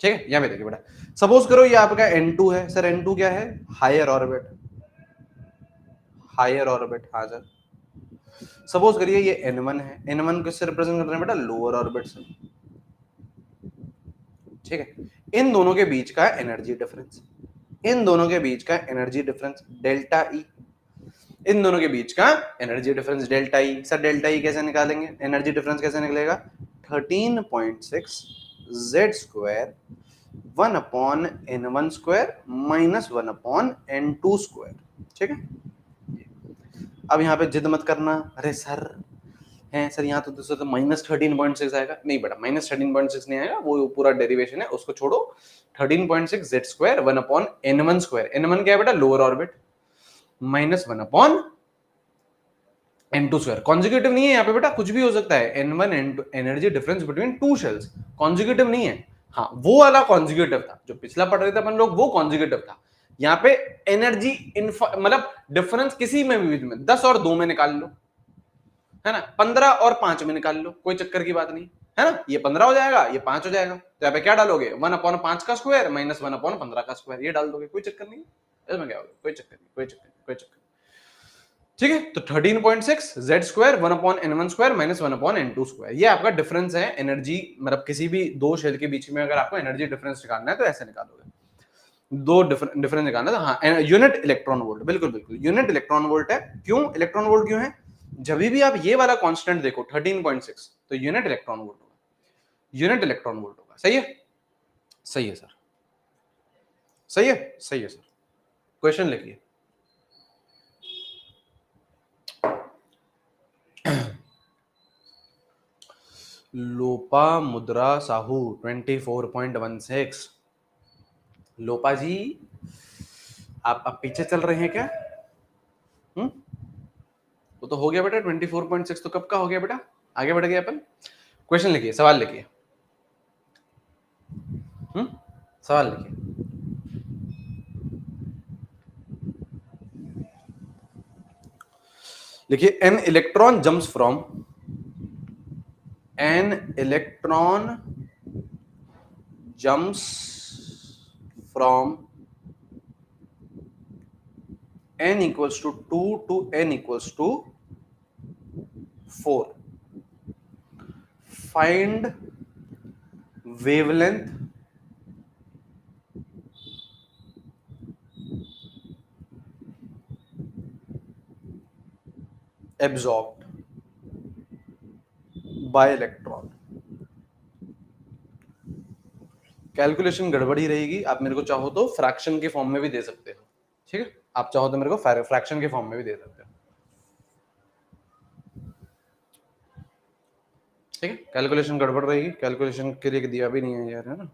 ठीक है, यहाँ पे देखिए बेटा, सपोज करो ये आपका N2 है। सर N2 क्या है? Higher orbit, higher orbit. हाँ सर, सपोज करिए ये N1 है। N1 किससे रिप्रेजेंट कर रहे हैं बेटा? लोअर ऑर्बिट से। ठीक है, इन दोनों के बीच का एनर्जी डिफरेंस, इन दोनों के बीच का एनर्जी डिफरेंस डेल्टा ई, इन दोनों के बीच का energy difference delta E. Sir delta E कैसे निकालेंगे? एनर्जी डिफरेंस कैसे निकलेगा? 13.6 z square 1 upon N1 square minus 1 upon N2 square. ठीक है, अब यहाँ पे जिद मत करना, अरे सर है सर यहाँ तो माइनस 13.6 आएगा। नहीं बेटा, माइनस 13.6 नहीं आएगा, वो पूरा डेरिवेशन है, उसको छोड़ो। 13.6 z square 1 upon N1 square. N1 क्या है बेटा? Lower orbit, minus 1 upon N2 square. Conjugative नहीं है यहाँ पे बेटा, कुछ भी हो सकता है। N1 N2 energy difference between two shells, conjugative नहीं है। हाँ, वो वाला कॉन्जुगेटिव था जो पिछला पढ़ रहे थे अपन लोग, वो कॉन्जुगेटिव था। यहाँ पे एनर्जी मतलब डिफरेंस किसी में भी, 10 और 2 में निकाल लो, है ना, 15 और 5 में निकाल लो, कोई चक्कर की बात नहीं है ना। ये 15 हो जाएगा, ये 5 हो जाएगा, तो यहाँ पे क्या डालोगे? 1 अपॉन 5 का स्क्वायर माइनस 1 अपॉन 15 का स्क्वायर, ये डाल दोगे, कोई चक्कर नहीं है इसमें। क्या होगा? कोई चक्कर नहीं, कोई चक्कर नहीं, कोई चक्कर नहीं। ठीक है, तो 13.6 z square 1 upon N1 square minus 1 upon N2 square, ये आपका डिफरेंस है एनर्जी। मतलब किसी भी दो शेल के बीच में अगर आपको एनर्जी डिफरेंस निकालना है तो ऐसे निकालोगे, दो डिफरेंस निकालना है तो हाँ, यूनिट इलेक्ट्रॉन वोल्ट, बिल्कुल बिल्कुल यूनिट इलेक्ट्रॉन वोल्ट है। क्यों इलेक्ट्रॉन वोल्ट क्यों है? जब भी आप ये वाला कांस्टेंट देखो 13.6, तो यूनिट इलेक्ट्रॉन वोल्ट होगा, यूनिट इलेक्ट्रॉन वोल्ट होगा। सही है? सही है सर, सही है, सही है सर। क्वेश्चन लिखिए। लोपा मुद्रा साहू 24.16। लोपा जी आप अब पीछे चल रहे हैं क्या? वो तो हो गया बेटा 24.6, तो कब का हो गया बेटा? आगे बढ़ गए अपन। क्वेश्चन लिखिए, सवाल लिखिए, सवाल लिखिए। लिखिए an electron jumps from, an electron jumps from n equals to 2 to n equals to 4. Find wavelength absorbed by electron. Calculation गड़बड़ ही रहेगी, आप मेरे को चाहो तो फ्रैक्शन के फॉर्म में भी दे सकते हो। ठीक है, आप चाहो तो मेरे को फ्रैक्शन के फॉर्म में भी दे सकते हो। ठीक है, कैलकुलेशन गड़बड़ रहेगी, कैलकुलेशन के लिए दिया भी नहीं है यार, है ना।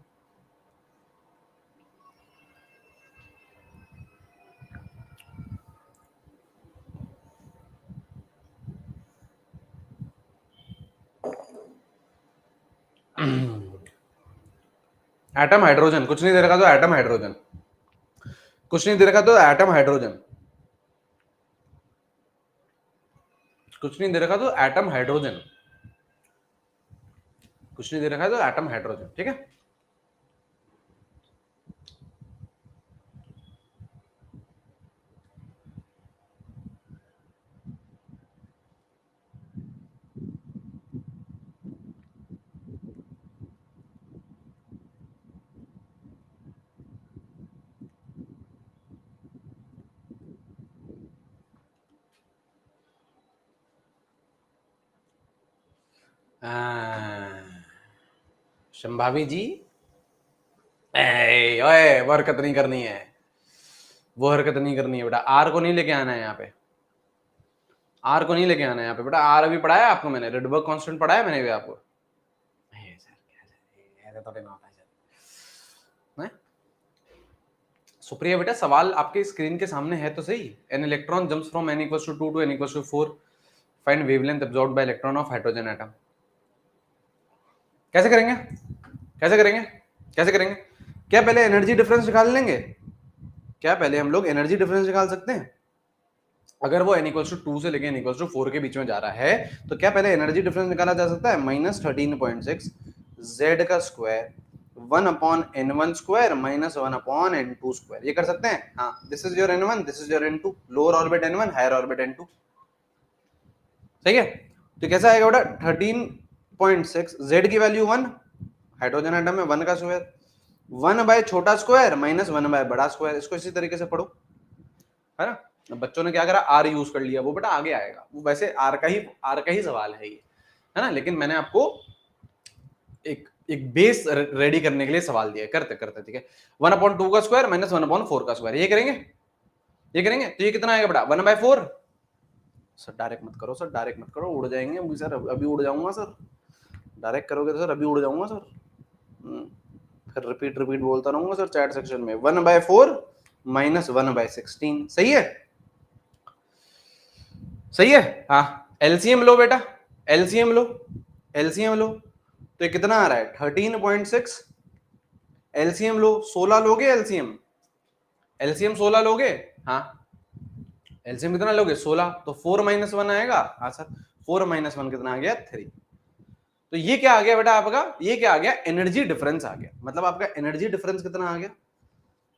एटम हाइड्रोजन, कुछ नहीं दे रखा तो एटम हाइड्रोजन, कुछ नहीं दे रखा तो एटम हाइड्रोजन, कुछ नहीं दे रखा तो एटम हाइड्रोजन, कुछ नहीं दे रखा तो एटम हाइड्रोजन। ठीक है, संभावी जी, ओए वो हरकत नहीं करनी है, वो हरकत नहीं करनी है बेटा। आर को नहीं लेके आना है यहाँ पे, आर को नहीं लेके आना है यहाँ पे बेटा। आर अभी पढ़ाया आपको मैंने, रेडबर्ग कांस्टेंट पढ़ाया मैंने भी आपको। ऐसे थोड़ी ना होता है। सुप्रिया बेटा सवाल आपके स्क्रीन के सामने है तो सही। An electron jumps from n equals to 2 to n equals to 4, find wavelength absorbed bye electron of hydrogen atom. कैसे करेंगे, कैसे करेंगे, कैसे करेंगे? क्या पहले एनर्जी डिफरेंस निकाल लेंगे? क्या पहले हम लोग एनर्जी डिफरेंस निकाल सकते हैं? अगर वो n equals to 2 से लेके n equals to 4 के बीच में जा रहा है तो क्या पहले एनर्जी डिफरेंस निकाला जा सकता है? -13.6 z का square 1 upon n1 square minus 1 upon n2 square. ये कर सकते हैं? हाँ, this is your n1, this is your n2, lower orbit n1, higher orbit n2। सही है। तो कैसा आएगा बेटा? 13.6 z की वैल्यू 1, हाइड्रोजन एटम में 1 का स्क्वायर 1 बाय छोटा स्क्वायर माइनस 1 बाय बड़ा स्क्वायर। इसको इसी तरीके से पढ़ो, है ना। बच्चों ने क्या करा, आर यूज कर लिया, वो बेटा आगे आएगा, वो वैसे आर का ही सवाल है ये, है ना। लेकिन मैंने आपको एक बेस रेडी करने के लिए सवाल दिया है, करते करते ठीक है। 1/2 का स्क्वायर माइनस 1/4 का स्क्वायर, ये करेंगे, ये करेंगे। तो ये कितना आएगा बेटा? 1/4। सर डायरेक्ट मत करो, सर डायरेक्ट मत करो, उड़ जाएंगे सर, अभी उड़ जाऊंगा सर। डायरेक्ट करोगे तो सर अभी उड़ जाऊंगा सर। फिर रिपीट रिपीट बोलता रहूंगा सर चैट सेक्शन में। 1/4 माइनस 1/16, सही है, सही है। हाँ, एलसीएम लो बेटा, एलसीएम लो, एलसीएम लो। तो ये कितना आ रहा है? 13.6। एलसीएम लो, 16 लोगे एलसीएम? एलसीएम 16 लोगे? हाँ, एलसीएम कितना लोगे? 16। तो 4 - 1 आएगा। हाँ सर, 4 - 1 कितना आ गया? 3। तो ये क्या आ गया बेटा आपका? ये क्या आ गया? एनर्जी डिफरेंस आ गया। मतलब आपका एनर्जी डिफरेंस कितना आ गया?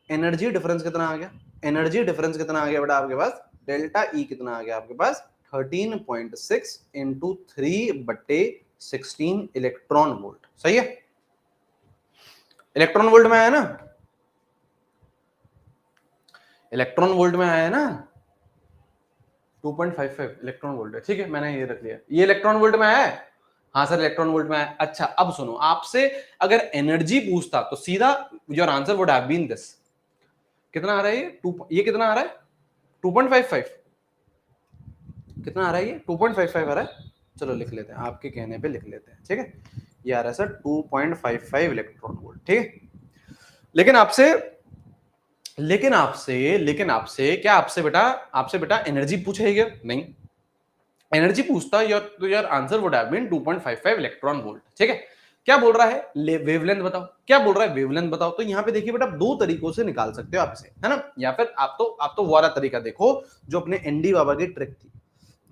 एनर्जी डिफरेंस कितना आ गया? एनर्जी डिफरेंस कितना आ गया बेटा आपके पास? डेल्टा ई कितना आ गया आपके पास? 13.6 इंटू 3/16 इलेक्ट्रॉन वोल्ट। सही है, इलेक्ट्रॉन वोल्ट में आया ना, इलेक्ट्रॉन वोल्ट में आया है ना। 2.55 इलेक्ट्रॉन वोल्ट है, ठीक है, मैंने ये रख लिया। ये इलेक्ट्रॉन वोल्ट में आया है? हाँ सर इलेक्ट्रॉन वोल्ट में आया। अच्छा अब सुनो, आपसे अगर एनर्जी पूछता तो सीधा your answer would have been this. कितना आ रहा है ये कितना आ रहा है? 2.55। कितना आ रहा है ये? 2.55 आ रहा है। चलो लिख लेते हैं, आपके कहने पे लिख लेते हैं, ठीक है। ये आ रहा है सर 2.55 इलेक्ट्रॉन वोल्ट, ठीक है। लेकिन आपसे क्या आपसे बेटा एनर्जी पूछेगा? नहीं, एनर्जी पूछता your answer would have been 2.55 electron volt, ठीक है। क्या बोल रहा है? वेवलेंथ बताओ। क्या बोल रहा है? वेवलेंथ बताओ। तो यहाँ पे देखिए बेटा, दो तरीकों से निकाल सकते हो आप इसे, है ना। या फिर आप तो वो वाला तरीका देखो जो अपने एनडी बाबा की ट्रिक थी।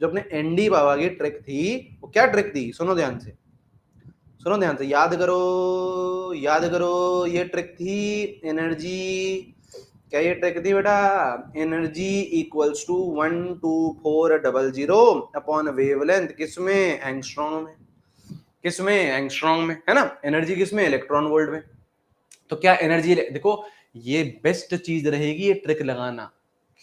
जो अपने एनडी बाबा की ट्रिक थी, वो क्या ट्रिक थी? सुनो ध्यान से, सुनो ध्यान से, याद करो, याद करो। ये ट्रिक थी एनर्जी, क्या ये ट्रिक थी बेटा? Energy equals to 12400 upon wavelength, किसमें? एंगस्ट्रॉम में। किसमें? एंगस्ट्रॉम में, है ना। एनर्जी किसमें? इलेक्ट्रॉन वोल्ट में। तो क्या एनर्जी, देखो ये बेस्ट चीज रहेगी ये ट्रिक लगाना।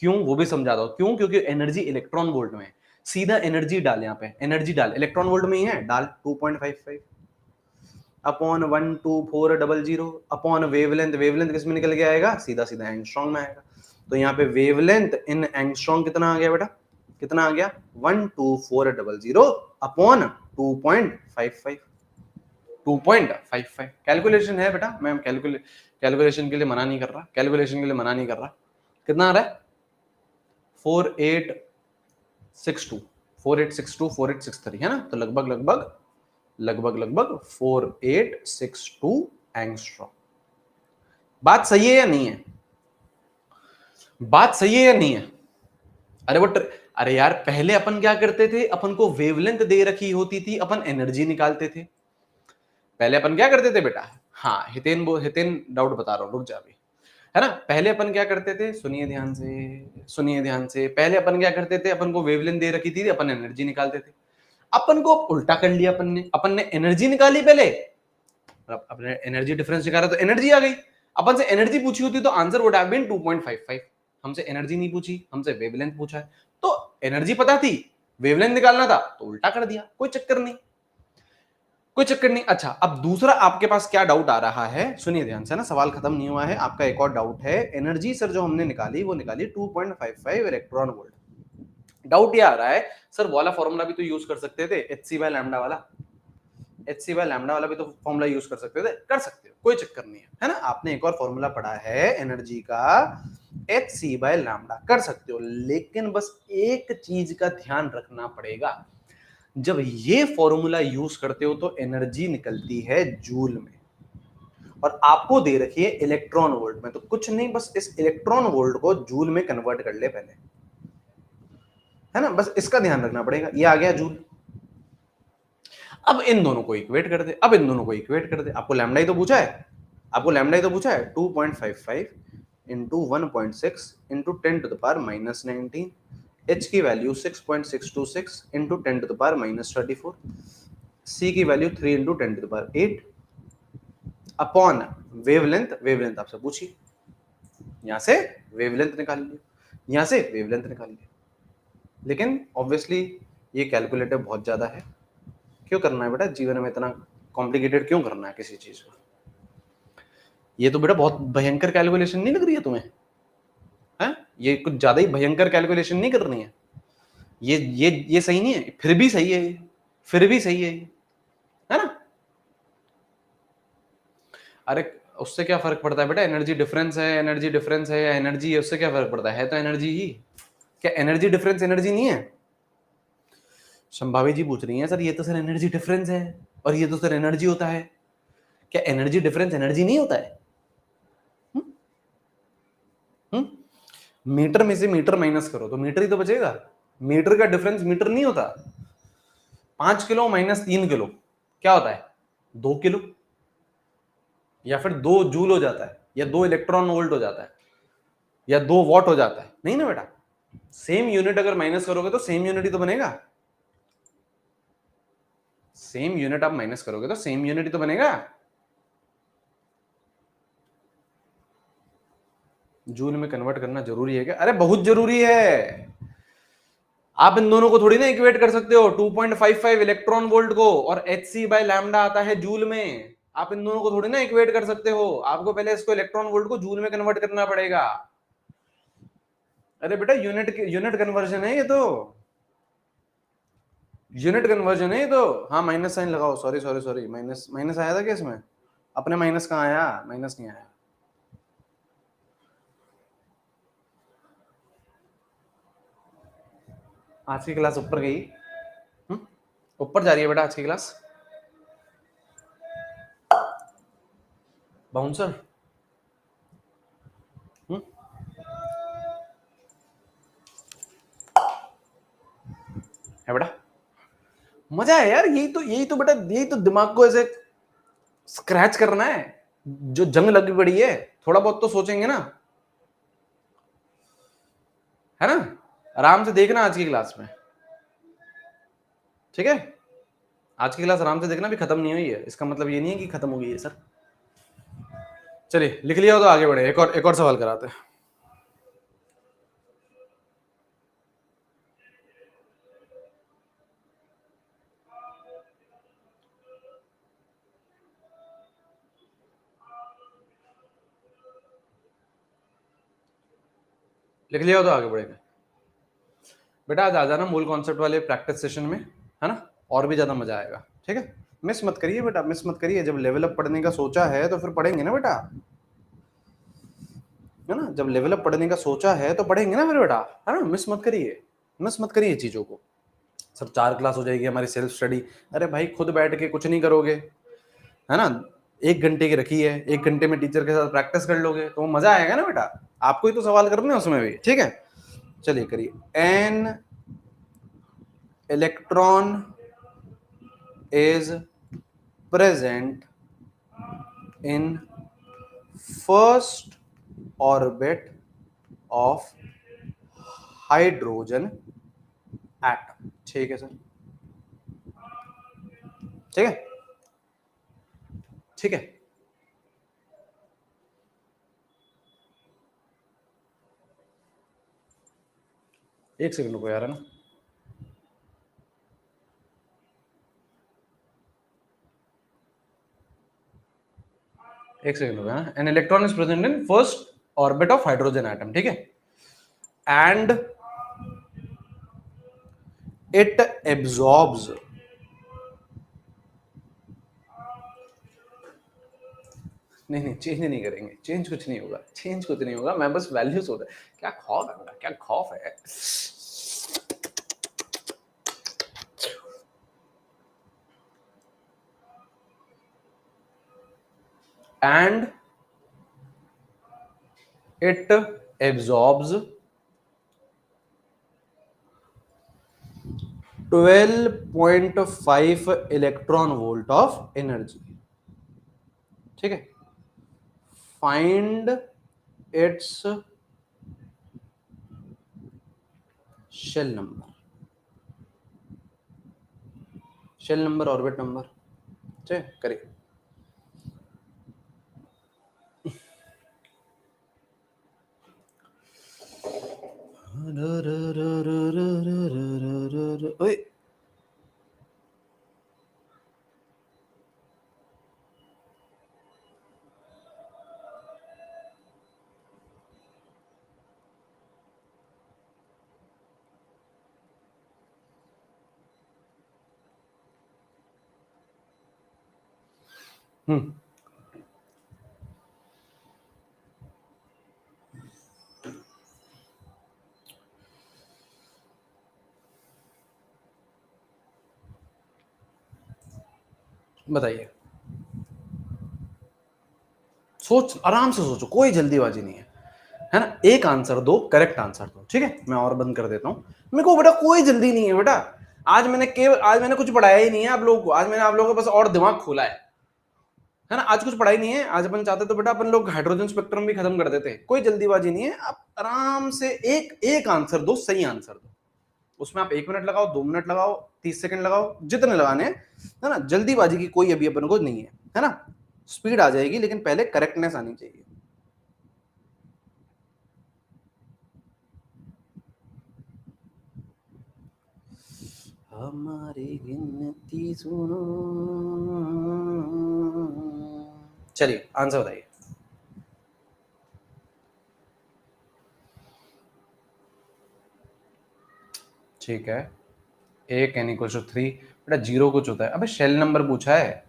क्यों? वो भी समझा दो क्यों। क्योंकि एनर्जी इलेक्ट्रॉन वोल्ट में है। सीधा एनर्जी डाल, यहाँ पे एनर्जी डाल, इलेक्ट्रॉन वोल्ट में ही है, डाल 2.55 अपॉन 12400 अपॉन वेवलेंथ। वेवलेंथ किसमें निकल के आएगा? सीधा सीधा एंगस्ट्रॉम में आएगा। तो यहाँ पे वेवलेंथ इन एंगस्ट्रॉम कितना आ गया बेटा? कितना आ गया? 12400 अपॉन 2.55। 2.55 कैलकुलेशन है बेटा, मैं कैलकुलेशन के लिए मना नहीं कर रहा, कैलकुलेशन के लिए मना नहीं कर रहा। कितना आ रहा है? 4862 4862 4863, है ना। तो लगभग लगभग लगभग लगभग 4862 एंगस्ट्रॉम। बात सही है या नहीं है? बात सही है या नहीं है? अरे वो अरे यार पहले अपन क्या करते थे? अपन को वेवलेंथ दे रखी होती थी, अपन एनर्जी निकालते थे। पहले अपन क्या करते थे बेटा? हाँ, हितेन डाउट बता रहा हूं, रुक जा अभी, है ना। पहले अपन क्या करते थे? सुनिए ध्यान से, सुनिए ध्यान से। पहले अपन क्या करते थे? अपन को वेवलेंथ दे रखी थी, अपन एनर्जी निकालते थे। अपन को उल्टा कर लिया अपन ने एनर्जी निकाली पहले, अपने एनर्जी डिफरेंस निकाला तो एनर्जी आ गई। अपन से एनर्जी पूछी होती तो आंसर वुड हैव बीन 2.55। हमसे एनर्जी नहीं पूछी, हमसे वेवलेंथ पूछा है। तो एनर्जी पता थी, वेवलेंथ निकालना था, तो उल्टा कर दिया, कोई चक्कर नहीं। कोई चक्कर नहीं। अच्छा, अब दूसरा आपके पास क्या डाउट आ रहा है, सुनिए ध्यान से ना, सवाल खत्म नहीं हुआ है। आपका एक और डाउट है, एनर्जी सर जो हमने निकाली वो निकाली 2.55 इलेक्ट्रॉन वोल्ट। डाउट ये आ रहा है सर वाला फॉर्मूला भी तो यूज कर सकते थे, एच सी बाय लैम्डा वाला, एच सी बाय लैम्डा वाला भी तो फॉर्मूला यूज कर सकते थे। कर सकते हो, कोई चक्कर नहीं है ना। आपने एक और फॉर्मूला पढ़ा है एनर्जी का, एच सी बाय लैम्डा, कर सकते हो। लेकिन बस एक चीज का ध्यान रखना पड़ेगा, जब ये फॉर्मूला यूज करते हो तो एनर्जी निकलती है जूल में, और आपको दे रखी है इलेक्ट्रॉन वोल्ट में। तो कुछ नहीं, बस इस इलेक्ट्रॉन वोल्ट को जूल में कन्वर्ट कर ले पहले, है ना। बस इसका ध्यान रखना पड़ेगा। ये आ गया जूल। अब इन दोनों को इक्वेट कर दे, अब इन दोनों को इक्वेट कर दे। आपको लैम्डा ही तो पूछा है, आपको लैम्डा ही तो पूछा है। 2.55 इंटू 1.6 इंटू 10⁻⁻19, एच की वैल्यू 6.626 इंटू 10⁻⁻34, सी की value 3 into 10⁸ upon wavelength. Wavelength आपसे पूछी, यहां से वेवलेंथ निकाल लिया, यहां से वेवलेंथ निकाल लिया। लेकिन ऑब्वियसली ये कैलकुलेटर बहुत ज्यादा है। क्यों करना है बेटा जीवन में इतना कॉम्प्लिकेटेड, क्यों करना है किसी चीज को? ये तो बेटा बहुत भयंकर कैलकुलेशन नहीं लग रही है तुम्हें? है ये कुछ ज्यादा ही भयंकर कैलकुलेशन नहीं करनी है? ये सही नहीं है, फिर भी सही है ये, फिर भी सही है ये, है ना। अरे उससे क्या फर्क पड़ता है बेटा, एनर्जी डिफरेंस है, एनर्जी डिफरेंस है या एनर्जी है, उससे क्या फर्क पड़ता है तो एनर्जी ही। क्या एनर्जी डिफरेंस एनर्जी नहीं है? संभावी जी पूछ रही है सर ये तो सर एनर्जी डिफरेंस है और ये तो सर एनर्जी होता है। क्या एनर्जी डिफरेंस एनर्जी नहीं होता है? मीटर में से मीटर माइनस करो तो मीटर ही तो बचेगा। मीटर का डिफरेंस मीटर नहीं होता। 5 किलो माइनस 3 किलो क्या होता है? 2 किलो, या फिर 2 जूल हो जाता है, या 2 इलेक्ट्रॉन वोल्ट हो जाता है, या 2 वॉट हो जाता है। नहीं ना बेटा, सेम यूनिट अगर माइनस करोगे तो सेम यूनिट ही तो बनेगा। सेम यूनिट आप माइनस करोगे तो सेम यूनिट ही तो बनेगा। जूल में कन्वर्ट करना जरूरी है क्या? अरे बहुत जरूरी है। आप इन दोनों को थोड़ी ना इक्वेट कर सकते हो, 2.55 इलेक्ट्रॉन वोल्ट को और एच सी बाय लैम्डा आता है जूल में। आप इन दोनों को थोड़ी ना इक्वेट कर सकते हो, आपको पहले इसको इलेक्ट्रॉन वोल्ट को जूल में कन्वर्ट करना पड़ेगा। अरे बेटा यूनिट कन्वर्जन है ये तो, यूनिट कन्वर्जन है ये तो। हाँ माइनस साइन लगाओ, sorry sorry sorry, minus minus आया था क्या इसमें? अपने माइनस कहाँ आया? माइनस नहीं आया। आज की क्लास ऊपर गई, ऊपर जा रही है बेटा आज की क्लास। बाउंसर है बेटा। मजा है यार, यही तो बेटा, यही तो दिमाग को ऐसे स्क्रैच करना है। जो जंग लगी पड़ी है, थोड़ा बहुत तो सोचेंगे ना, है ना। आराम से देखना आज की क्लास में, ठीक है। आज की क्लास आराम से देखना, भी खत्म नहीं हुई है, इसका मतलब ये नहीं है कि खत्म हो गई है सर। चलिए लिख लिया हो तो आगे बढ़े, एक और सवाल कराते हैं। लिख लिया हो तो आगे बढ़ेंगे। बेटा आज आ जाना मूल कॉन्सेप्ट वाले प्रैक्टिस सेशन में, है ना, और भी ज्यादा मजा आएगा, ठीक है। मिस मत करिए बेटा, मिस मत करिए। जब लेवल अप पढ़ने का सोचा है तो फिर पढ़ेंगे ना बेटा, है ना। जब लेवल अप पढ़ने का सोचा है तो पढ़ेंगे ना फिर बेटा, है ना। मिस मत करिए, मिस मत करिए चीजों को। सर 4 क्लास हो जाएगी हमारी सेल्फ स्टडी। अरे भाई खुद बैठ के कुछ नहीं करोगे, है ना। 1 घंटे की रखी है, 1 घंटे में टीचर के साथ प्रैक्टिस कर लोगे तो मजा आएगा ना बेटा। आपको ही तो सवाल करने हैं उसमें भी, ठीक है। चलिए करिए। An electron is present in first orbit of hydrogen atom। ठीक है सर, ठीक है, ठीक है। एक सेकंड रुको यार, है ना। एक सेकंड हो गया ना। An electron is present in first orbit of hydrogen atom, ठीक है, एंड इट एब्जॉर्ब्स, नहीं चेंज नहीं करेंगे, चेंज कुछ नहीं होगा, चेंज कुछ नहीं होगा, मैं बस वैल्यूज होता है। क्या खौफ है, क्या खौफ है। And it absorbs 12.5 electron volt of energy, ठीक है। Find its shell number, shell number, orbit number, ठीक है, करिए। ओए बताइए, सोच, आराम से सोचो, कोई जल्दीबाजी नहीं है ना। एक आंसर दो, करेक्ट आंसर दो, ठीक है। मैं और बंद कर देता हूं, मेरे को बेटा कोई जल्दी नहीं है बेटा। आज मैंने कुछ पढ़ाया ही नहीं है आप लोगों को, आज मैंने आप लोगों को बस और दिमाग खोला है ना। आज कुछ पढ़ाई नहीं है, आज अपन चाहते तो बेटा अपन लोग हाइड्रोजन स्पेक्ट्रम भी खत्म कर देते। कोई जल्दीबाजी नहीं है, आप आराम से एक एक आंसर दो, सही आंसर दो। उसमें आप 1 मिनट लगाओ, 2 मिनट लगाओ, 30 सेकंड लगाओ, जितने लगाने हैं, है ना। जल्दीबाजी की कोई अभी अपन को नहीं है ना। स्पीड आ जाएगी, लेकिन पहले करेक्टनेस आनी चाहिए। हमारी गिनती सुनो, चलिए आंसर बताइए। ठीक है, एक n इक्वल टू 3, बेटा जीरो कुछ होता है। अबे शेल नंबर पूछा है,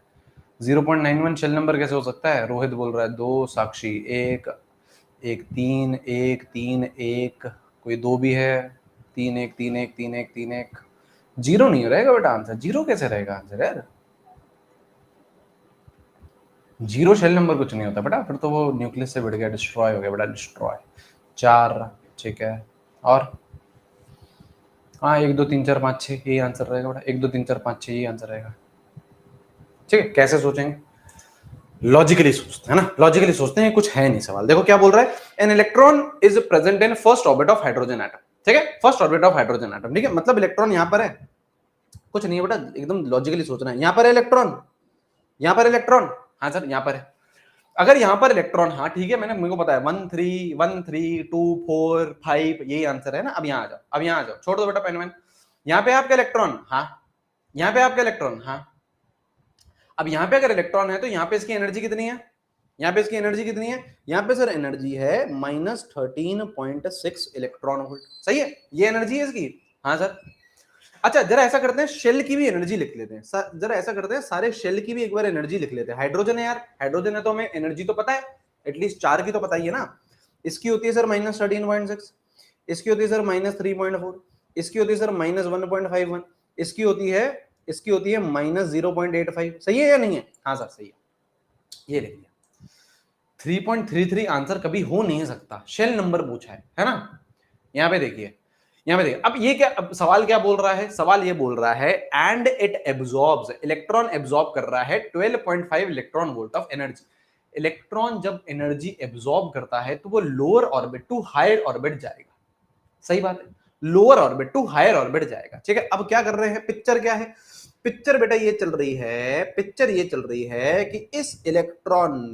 0.91 शेल नंबर कैसे हो सकता है। रोहित बोल रहा है 2, साक्षी 1, 1 3, 1 3 1, कोई 2 भी है, 3 1 3 1 3 1 3 1, जीरो नहीं रहेगा बेटा आंसर। जीरो कैसे रहेगा आंसर यार, जीरो शेल नंबर कुछ नहीं होता बेटा, फिर तो वो न्यूक्लियस से बढ़ गया, डिस्ट्रॉय हो गया बेटा, डिस्ट्रॉय। 4, ठीक है, और हाँ 1 2 3 4 5 6 यही आंसर रहेगा बेटा, 1 2 3 4 5 6 यही आंसर रहेगा, ठीक है। कैसे सोचेंगे, लॉजिकली सोचते हैं ना, लॉजिकली सोचते हैं, कुछ है नहीं सवाल। देखो क्या बोल रहा है, an electron is present in first orbit of hydrogen atom, ठीक है, first orbit of hydrogen atom, ठीक है। मतलब इलेक्ट्रॉन यहां पर है, कुछ नहीं है बेटा, एकदम लॉजिकली सोचना है। यहां पर है इलेक्ट्रॉन, यहां पर इलेक्ट्रॉन, हाँ सर यहां पर है। अगर यहां पर इलेक्ट्रॉन, हाँ ठीक है, मेरे को पता है 1 3 1 3 2 4 5 यही आंसर है ना। अब यहां आ जाओ, अब यहां आ जाओ, छोड़ दो बेटा पेन वेन। यहाँ पे आपका इलेक्ट्रॉन, हाँ यहाँ पे आपका इलेक्ट्रॉन, हाँ। अब यहाँ पे अगर इलेक्ट्रॉन है तो यहाँ पे इसकी एनर्जी कितनी है, यहाँ पे इसकी एनर्जी कितनी है, यहाँ पे सर एनर्जी है -13.6 इलेक्ट्रॉन वोल्ट, सही है, ये एनर्जी है इसकी, हाँ सर। अच्छा जरा ऐसा करते हैं, शेल की भी एनर्जी लिख लेते हैं, जरा ऐसा करते हैं, सारे शेल की भी एक बार एनर्जी लिख लेते हैं। हाइड्रोजन है यार, हाइड्रोजन है तो हमें एनर्जी तो पता है, एटलीस्ट 4 की तो पता ही है ना। इसकी होती है सर -13.6, इसकी होती है सर -3.4, इसकी होती है सर -1.51, इसकी होती है -0.85, सही है या नहीं है, हाँ सर सही है, ये लिख लिया। 3.33 आंसर कभी हो नहीं सकता, शेल नंबर पूछा है ना। यहाँ पे देखिए, यहाँ पे देखिए, अब ये क्या, अब सवाल क्या बोल रहा है, सवाल ये बोल रहा है and it absorbs, electron absorb कर रहा है 12.5 electron volt of energy. Electron जब एनर्जी एब्जॉर्ब करता है तो वो lower orbit to higher orbit जाएगा, सही बात है, lower orbit to higher orbit जाएगा, ठीक है। अब क्या कर रहे हैं, पिक्चर क्या है, पिक्चर बेटा ये चल रही है, पिक्चर ये चल रही है कि इस इलेक्ट्रॉन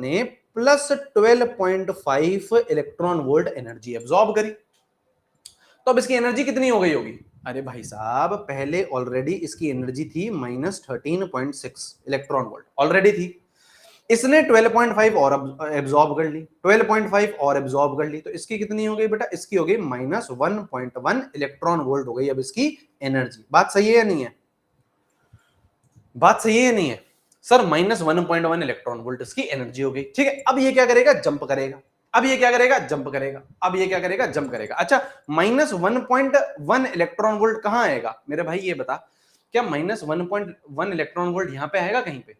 ने plus 12.5 electron volt energy absorb करी। तो अब इसकी एनर्जी कितनी हो गई होगी, अरे भाई साहब, पहले ऑलरेडी इसकी एनर्जी थी -13.6 इलेक्ट्रॉन वोल्ट, ऑलरेडी थी। इसने 12.5 और एब्जॉर्ब कर ली, 12.5 और एब्जॉर्ब कर ली, तो इसकी कितनी हो गई बेटा? इसकी हो गई -1.1 इलेक्ट्रॉन वोल्ट हो गई अब इसकी एनर्जी। बात सही है या नहीं है? बात सही है या नहीं है? सर -1.1 इलेक्ट्रॉन वोल्ट इसकी एनर्जी हो गई। ठीक है, अब ये क्या करेगा? जंप करेगा। अब ये क्या करेगा? जंप करेगा। अब ये क्या करेगा? जंप करेगा। अच्छा, -1.1 इलेक्ट्रॉन वोल्ट कहां आएगा मेरे भाई? ये बता, क्या -1.1 इलेक्ट्रॉन वोल्ट यहां पे आएगा कहीं पे?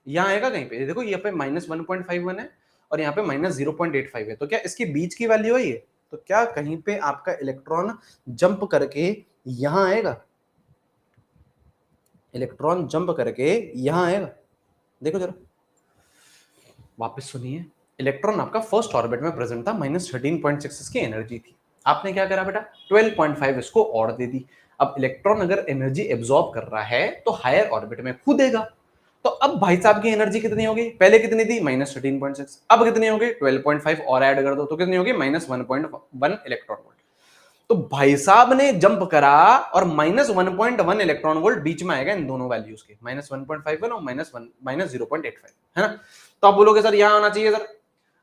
यहां आएगा कहीं पे? देखो यहाँ पे -1.51 है और यहाँ पे -0.85 है, तो क्या इसके बीच की वैल्यू है ये? तो क्या कहीं पे आपका इलेक्ट्रॉन जंप करके यहां आएगा? इलेक्ट्रॉन जंप करके यहां आएगा? देखो जरा, वापस सुनिए। इलेक्ट्रॉन आपका फर्स्ट ऑर्बिट में प्रेजेंट था, -13.6 इसकी एनर्जी थी। आपने क्या करा बेटा? 12.5 इसको और दे दी। अब इलेक्ट्रॉन अगर एनर्जी एब्जॉर्ब कर रहा है तो हायर ऑर्बिट में खुद देगा। तो अब भाई साहब की एनर्जी कितनी होगी? पहले कितनी थी? -13.6। अब कितनी होगी? 12.5 और ऐड कर दो तो कितनी होगी? -1.1 इलेक्ट्रॉन वोल्ट। तो भाई साहब ने जंप करा और -1.1 इलेक्ट्रॉन वोल्ट बीच में आएगा इन दोनों वैल्यूज के, -1.51 और -0.85, है ना? तो आप बोलोगे सर यहां आना चाहिए, सर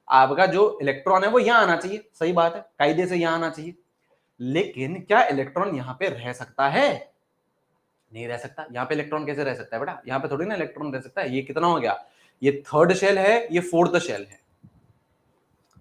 आपका जो इलेक्ट्रॉन है वो यहां आना चाहिए। सही बात है, कायदे से यहां आना चाहिए। लेकिन क्या इलेक्ट्रॉन यहां पे रह सकता है? नहीं रह सकता। यहां पे इलेक्ट्रॉन कैसे रह सकता है बेटा? यहां पे थोड़ी ना इलेक्ट्रॉन रह सकता है। ये कितना हो गया? ये थर्ड शेल है, ये फोर्थ शेल है।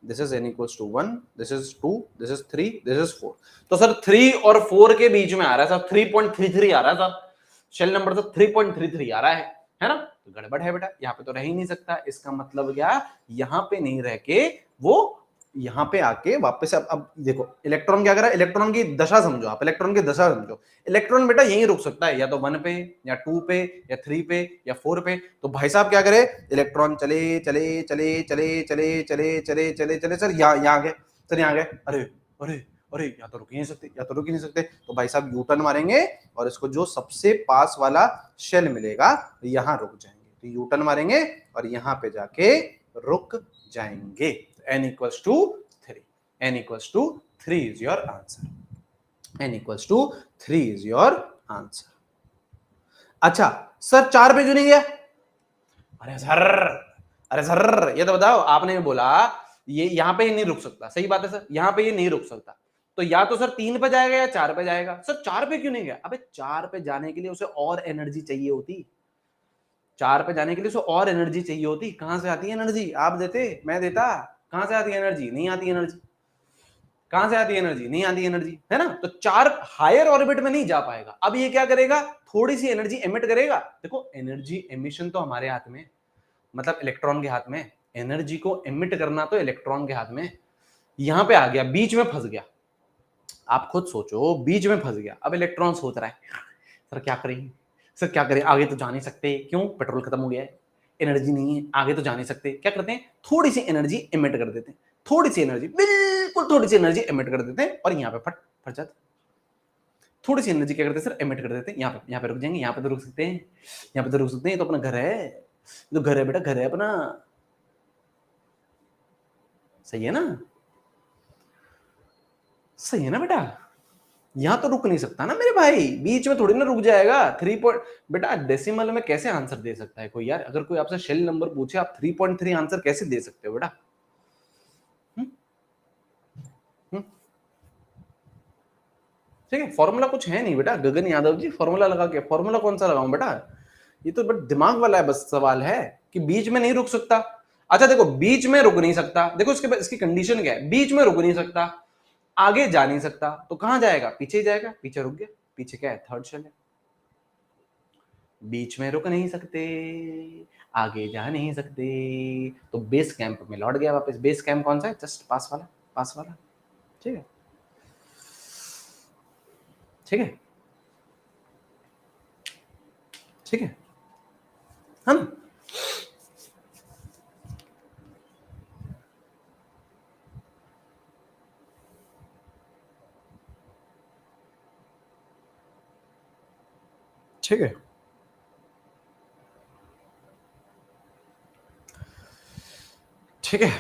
This is n equals to 1, this is 2, this is 3, this is 4। तो सर 3 और 4 के बीच में आ रहा है सर, 3.33 आ रहा है सर। शेल नंबर तो 3.33 आ रहा है ना? तो गड़बड़ है बेटा, यहाँ पे तो रह ही नहीं सकता। इसका मतलब क्या? यहाँ पे नहीं रह के वो यहाँ पे आके वापस। अब देखो इलेक्ट्रॉन क्या कर रहा है? इलेक्ट्रॉन की दशा समझो आप, इलेक्ट्रॉन की दशा समझो। इलेक्ट्रॉन बेटा यहीं रुक सकता है, या तो 1 पे या 2 पे या 3 पे या 4 पे। तो भाई साहब क्या करे? इलेक्ट्रॉन चले चले चले चले चले चले चले चले चले सर यहाँ गए, सर यहाँ गए। अरे अरे अरे, या तो रुक ही नहीं सकते, या तो रुक ही नहीं सकते। तो भाई साहब यू टर्न मारेंगे और इसको जो सबसे पास वाला शेल मिलेगा यहाँ रुक जाएंगे। तो यू टर्न मारेंगे और यहाँ पे जाके रुक जाएंगे। n equals to 3, n equals to 3 is your answer, n equals to 3 is your answer। अच्छा सर 4 पे क्यों नहीं गया? अरे सर, अरे सर ये तो बताओ, आपने बोला ये यहाँ पे नहीं रुक सकता। सही बात है सर, यहाँ पे ये नहीं रुक सकता। तो या तो सर 3 पे जाएगा या 4 पे जाएगा। सर 4 पे क्यों नहीं गया? अबे 4 पे जाने के लिए उसे और एनर्जी चाहिए होती। 4 पे जाने के लिए उसे और एनर्जी चाहिए होती। कहां से आती है एनर्जी? आप देते, मैं देता? कहां से आती है एनर्जी? नहीं आती एनर्जी। कहां से आती है एनर्जी? नहीं आती एनर्जी, है ना? तो 4 हायर ऑर्बिट में नहीं जा पाएगा। अब ये क्या करेगा? थोड़ी सी एनर्जी एमिट करेगा। देखो एनर्जी एमिशन तो हमारे हाथ में, मतलब इलेक्ट्रॉन के हाथ में। एनर्जी को एमिट करना तो इलेक्ट्रॉन के हाथ में। यहां पे आ गया, बीच में फंस गया। आप खुद सोचो, बीच में फंस गया। अब इलेक्ट्रॉन सोच रहा है सर क्या करें, सर क्या करें, आगे तो जा नहीं सकते। क्यों? पेट्रोल खत्म हो गया है, एनर्जी नहीं है, आगे तो जा नहीं सकते। क्या करते हैं? थोड़ी सी एनर्जी एमिट कर देते हैं, थोड़ी सी एनर्जी, बिल्कुल थोड़ी सी एनर्जी एमिट कर देते हैं और यहाँ पे फट फट जाते। थोड़ी सी एनर्जी क्या करते हैं सर? एमिट कर देते हैं। यहाँ पे रुक जाएंगे, यहाँ पे तो रुक सकते हैं, यहाँ पे तो रुक सकते हैं। ये तो अपना घर है, तो घर है बेटा, घर है अपना। सही है ना? सही है ना बेटा? यहां तो रुक नहीं सकता ना मेरे भाई, बीच में थोड़ी ना रुक जाएगा। 3 पॉइंट बेटा डेसिमल में कैसे आंसर दे सकता है कोई यार? अगर कोई आपसे शेल नंबर पूछे, आप 3.3 आंसर कैसे दे सकते हो बेटा? ठीक है, फॉर्मूला कुछ है नहीं बेटा। गगन यादव जी फॉर्मूला लगा के, फॉर्मूला कौन सा लगाऊं बेटा? ये तो बट दिमाग वाला है, बस सवाल है कि बीच में नहीं रुक सकता। अच्छा देखो, बीच में रुक नहीं सकता, देखो इसके बाद इसकी कंडीशन क्या है? बीच में रुक नहीं सकता, आगे जा नहीं सकता, तो कहां जाएगा? पीछे ही जाएगा। पीछे रुक गया, पीछे क्या है? थर्ड शेल है। बीच में रुक नहीं सकते, आगे जा नहीं सकते, तो बेस कैंप में लौट गया वापस। बेस कैंप कौन सा है? जस्ट पास वाला, पास वाला। ठीक है, ठीक है, ठीक है, हाँ ना? ठीक है, ठीक है।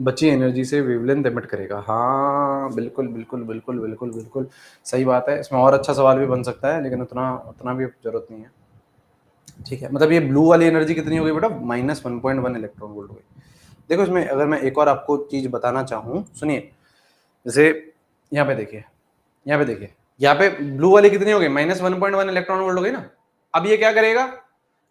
बची एनर्जी से वेवलेंथ एमिट करेगा। हाँ बिल्कुल बिल्कुल बिल्कुल बिल्कुल बिल्कुल सही बात है। इसमें और अच्छा सवाल भी बन सकता है, लेकिन उतना उतना भी जरूरत नहीं है। ठीक है, मतलब ये ब्लू वाली एनर्जी कितनी हो गई बेटा, -1.1 इलेक्ट्रॉन वोल्ट हो गई। देखो इसमें अगर मैं एक और आपको चीज बताना चाहूँ, सुनिए, जैसे यहाँ पे देखिए, यहाँ पे देखिए, यहाँ पे ब्लू वाली कितनी हो गई, -1.1 इलेक्ट्रॉन वोल्ट हो गई ना। अब ये क्या करेगा,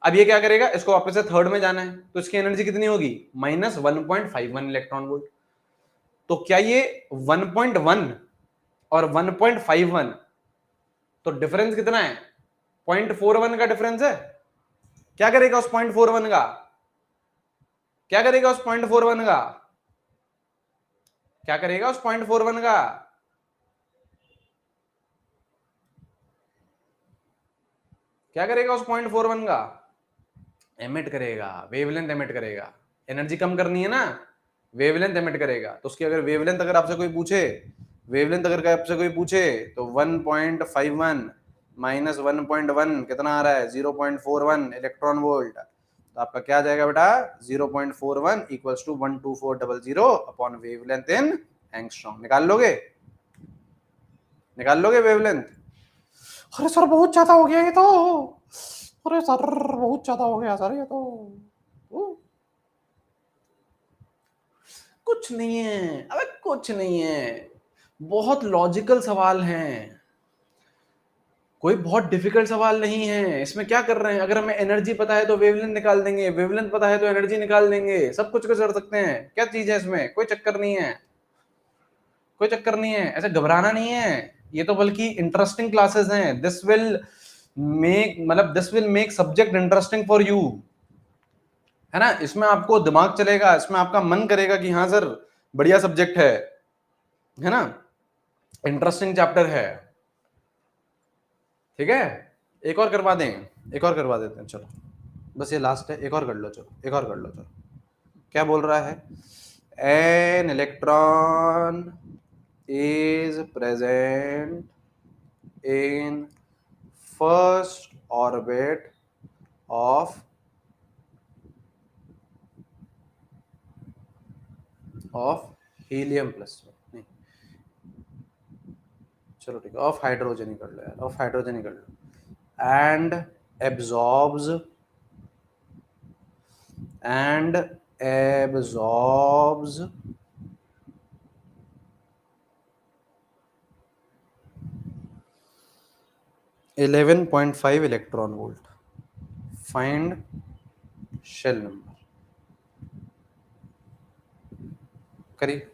अब ये क्या करेगा, इसको वापस से थर्ड में जाना है, तो इसकी एनर्जी कितनी होगी, -1.51 इलेक्ट्रॉन वोल्ट। तो क्या ये 1.1 और 1.51, तो डिफरेंस कितना है, 0.41 का डिफरेंस है। क्या करेगा उस 0.41 का, क्या करेगा उस 0.41 का, क्या करेगा उस 0.41 का, क्या करेगा उस 0.41 का, एमिट करेगा, वेवलेंथ एमिट करेगा। एनर्जी कम करनी है ना, वेवलेंथ एमिट करेगा। तो उसकी अगर वेवलेंथ अगर आपसे कोई पूछे, वेवलेंथ अगर आपसे कोई पूछे, तो 1.51 माइनस 1.1 कितना आ रहा है, 0.41 इलेक्ट्रॉन वोल्ट। तो आपका क्या आ जाएगा बेटा, 0.41 equals to 12400 upon wavelength in angstrom. निकाल लोगे, निकाल लोगे वेवलेंथ। अरे सर बहुत ज्यादा हो गया ये तो, अरे सर बहुत ज्यादा हो गया सर ये तो। कुछ नहीं है, अबे कुछ नहीं है, बहुत लॉजिकल सवाल हैं, कोई बहुत डिफिकल्ट सवाल नहीं है। इसमें क्या कर रहे हैं, अगर हमें एनर्जी पता है तो वेवलेंथ निकाल देंगे, वेवलेंथ पता है तो एनर्जी निकाल देंगे, सब कुछ कर सकते हैं। क्या चीज है इसमें, कोई चक्कर नहीं है, कोई चक्कर नहीं है, ऐसे घबराना नहीं है। ये तो बल्कि इंटरेस्टिंग क्लासेस हैं, दिस विल मेक, मतलब this will make subject interesting for you, है ना। इसमें आपको दिमाग चलेगा, इसमें आपका मन करेगा कि हाँ सर बढ़िया सब्जेक्ट है ना, इंटरेस्टिंग चैप्टर है। ठीक है, एक और करवा दें, एक और करवा देते हैं, चलो बस ये लास्ट है, एक और कर लो, चलो एक और कर लो, चलो। क्या बोल रहा है, an electron is present in first orbit of helium plus, नहीं चलो ठीक है, ऑफ हाइड्रोजन ही कर लो यार, ऑफ हाइड्रोजन ही कर लो, absorbs and absorbs 11.5 electron volt. Find shell number, करिए।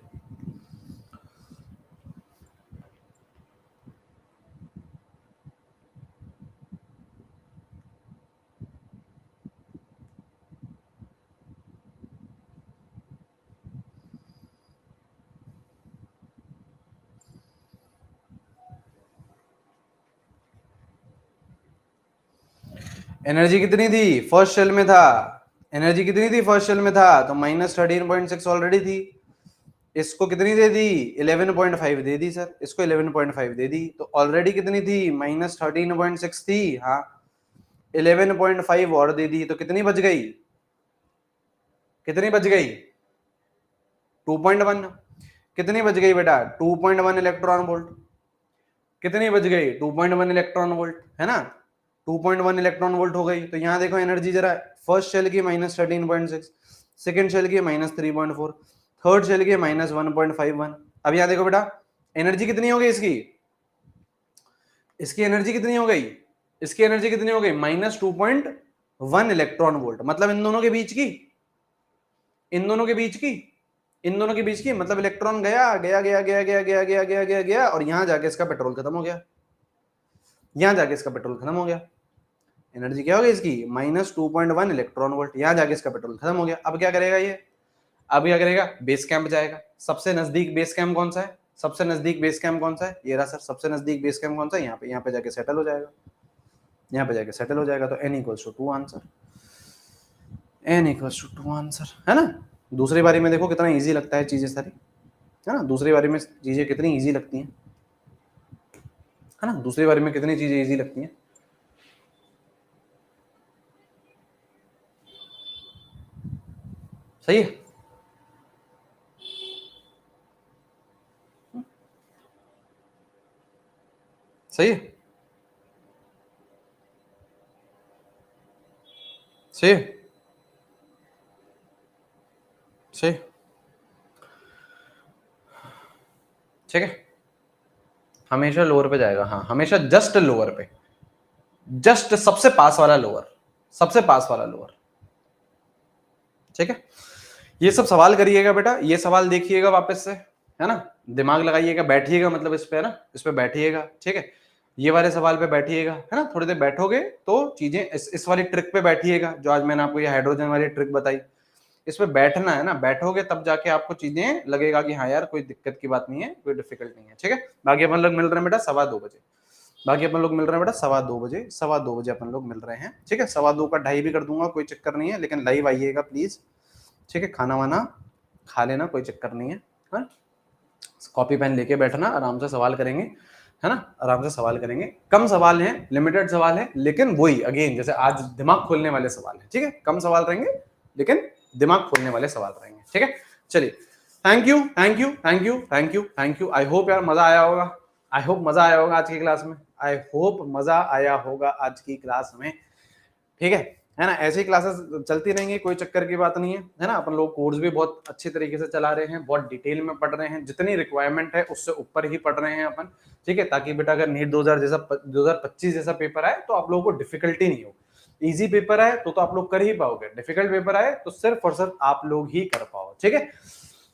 एनर्जी कितनी थी फर्स्ट शेल में था, एनर्जी कितनी थी फर्स्ट शेल में था, तो -13.6 ऑलरेडी थी। इसको कितनी दे दी, 11.5 दे दी सर, इसको 11.5 दे दी, तो ऑलरेडी कितनी थी, -13.6 थी, हाँ 11.5 और दे दी, तो कितनी बच गई, कितनी बच गई, 2.1। कितनी बच गई बेटा, 2.1 इलेक्ट्रॉन वोल्ट। कितनी बच गई, 2.1 इलेक्ट्रॉन वोल्ट, है ना, 2.1 इलेक्ट्रॉन वोल्ट हो गई। तो यहाँ देखो एनर्जी जरा, फर्स्ट शेल की -13.6, सेकेंड शेल की -3.4, थर्ड शेल की -1.51। अब यहाँ देखो बेटा एनर्जी कितनी हो गई इसकी, इसकी एनर्जी कितनी हो गई, इसकी एनर्जी कितनी हो गई, -2.1 इलेक्ट्रॉन वोल्ट। मतलब इन दोनों के बीच की, इन दोनों के बीच की, इन दोनों के बीच की, मतलब इलेक्ट्रॉन गया गया गया गया गया गया गया गया गया गया, और यहां जाके इसका पेट्रोल खत्म हो गया, यहां जाके इसका पेट्रोल खत्म हो गया। एनर्जी क्या हो गई इसकी, -2.1 इलेक्ट्रॉन वोल्ट, यहां जाके इसका पेट्रोल खत्म हो गया। अब क्या करेगा ये, अब क्या करेगा, बेस कैंप जाएगा। सबसे नजदीक बेस कैंप कौन सा है, सबसे नजदीक बेस कैंप कौन सा है, ये रहा सर, सबसे नजदीक बेस कैंप कौन सा है, यहाँ पे जाके सेटल हो जाएगा, यहाँ पे जाके सेटल हो जाएगा। तो n=2 आंसर, n=2 आंसर, है ना। दूसरी बारी में देखो कितना इजी लगता है चीजें सारी, है ना, दूसरी बारी में चीजें कितनी इजी लगती हैं, है ना, दूसरी बारी में कितनी चीजें इजी लगती हैं। सही है, सही है, सही है, सही, ठीक है। हमेशा लोअर पे जाएगा, हाँ हमेशा जस्ट लोअर पे, जस्ट सबसे पास वाला लोअर, सबसे पास वाला लोअर, ठीक है। ये सब सवाल करिएगा बेटा, ये सवाल देखिएगा वापस से, है ना, दिमाग लगाइएगा, बैठिएगा, मतलब इस पे, है ना, इस पे बैठिएगा, ठीक है। ये वाले सवाल पे बैठिएगा, है ना, थोड़ी देर बैठोगे तो चीजें इस वाली ट्रिक पे बैठिएगा, जो आज मैंने आपको ये हाइड्रोजन वाली ट्रिक बताई, इस पे बैठना है ना, बैठोगे तब जाके आपको चीजें लगेगा कि हाँ यार कोई दिक्कत की बात नहीं है, कोई डिफिकल्ट नहीं है, ठीक है। बाकी अपन लोग मिल रहे हैं बेटा 2:15 बाकी अपन लोग मिल रहे हैं बेटा 2:15 अपन लोग मिल रहे हैं, ठीक है। 2:15 का 2:30 भी कर दूंगा, कोई चक्कर नहीं है, लेकिन लाइव आइएगा प्लीज, ठीक है। खाना वाना खा लेना, कोई चक्कर नहीं है, हाँ? कॉपी पेन लेके बैठना, आराम से सवाल करेंगे, है ना, आराम से सवाल करेंगे। कम सवाल हैं, लिमिटेड सवाल है, लेकिन वही अगेन जैसे आज दिमाग खोलने वाले सवाल है, ठीक है। कम सवाल रहेंगे लेकिन दिमाग खोलने वाले सवाल रहेंगे, ठीक है। चलिए, thank you, thank you, thank you, thank you, thank you. I hope यार मजा आया होगा, आई होप मजा आया होगा आज की क्लास में, आई होप मजा आया होगा आज की क्लास में, ठीक है ना। ऐसी क्लासेस चलती रहेंगी, कोई चक्कर की बात नहीं है ना। अपन लोग कोर्स भी बहुत अच्छे तरीके से चला रहे हैं, बहुत डिटेल में पढ़ रहे हैं, जितनी रिक्वायरमेंट है उससे ऊपर ही पढ़ रहे हैं अपन, ठीक है, ताकि बेटा अगर नीट 2025 जैसा पेपर आए तो आप लोगों को डिफिकल्टी नहीं हो। इजी पेपर आए तो आप लोग कर ही पाओगे, डिफिकल्ट पेपर आए तो सिर्फ और सिर्फ आप लोग ही कर पाओ, ठीक है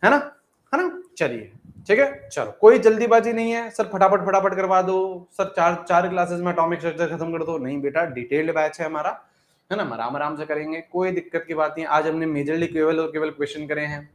ना, है ना। चलिए, ठीक है, चलो कोई जल्दीबाजी नहीं है सर, फटाफट फटाफट करवा दो सर, चार क्लासेस में एटॉमिक स्ट्रक्चर खत्म कर दो, नहीं बेटा, डिटेल्ड बैच है हमारा, है ना, आराम आराम से करेंगे, कोई दिक्कत की बात नहीं। आज हमने मेजरली केवल और केवल क्वेश्चन करे हैं,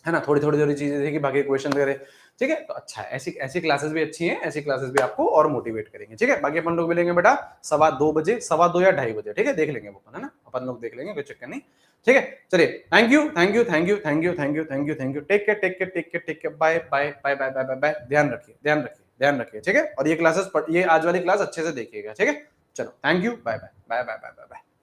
है ना, थोड़ी थोड़ी चीजें देखी, बाकी क्वेश्चन करे, ठीक है। तो अच्छा है, ऐसी ऐसी क्लासेस भी अच्छी हैं, ऐसी क्लासेस भी आपको और मोटिवेट करेंगे, ठीक है। बाकी अपन लोग मिलेंगे बेटा 2:15 2:15 या 2:30, ठीक है, देख लेंगे अपन, है ना, अपन लोग देख लेंगे, कोई चक्कर नहीं, ठीक है। चलिए, thank you, thank you, thank you, thank you, thank you, thank you, thank you, take care, take care, take care, take care, bye bye bye bye bye bye, ध्यान रखिए, ध्यान रखिए, ध्यान रखिए, ठीक है। और ये क्लासेस, ये आज वाली क्लास अच्छे से देखिएगा, ठीक है। चलो, thank you, bye bye bye bye bye bye bye.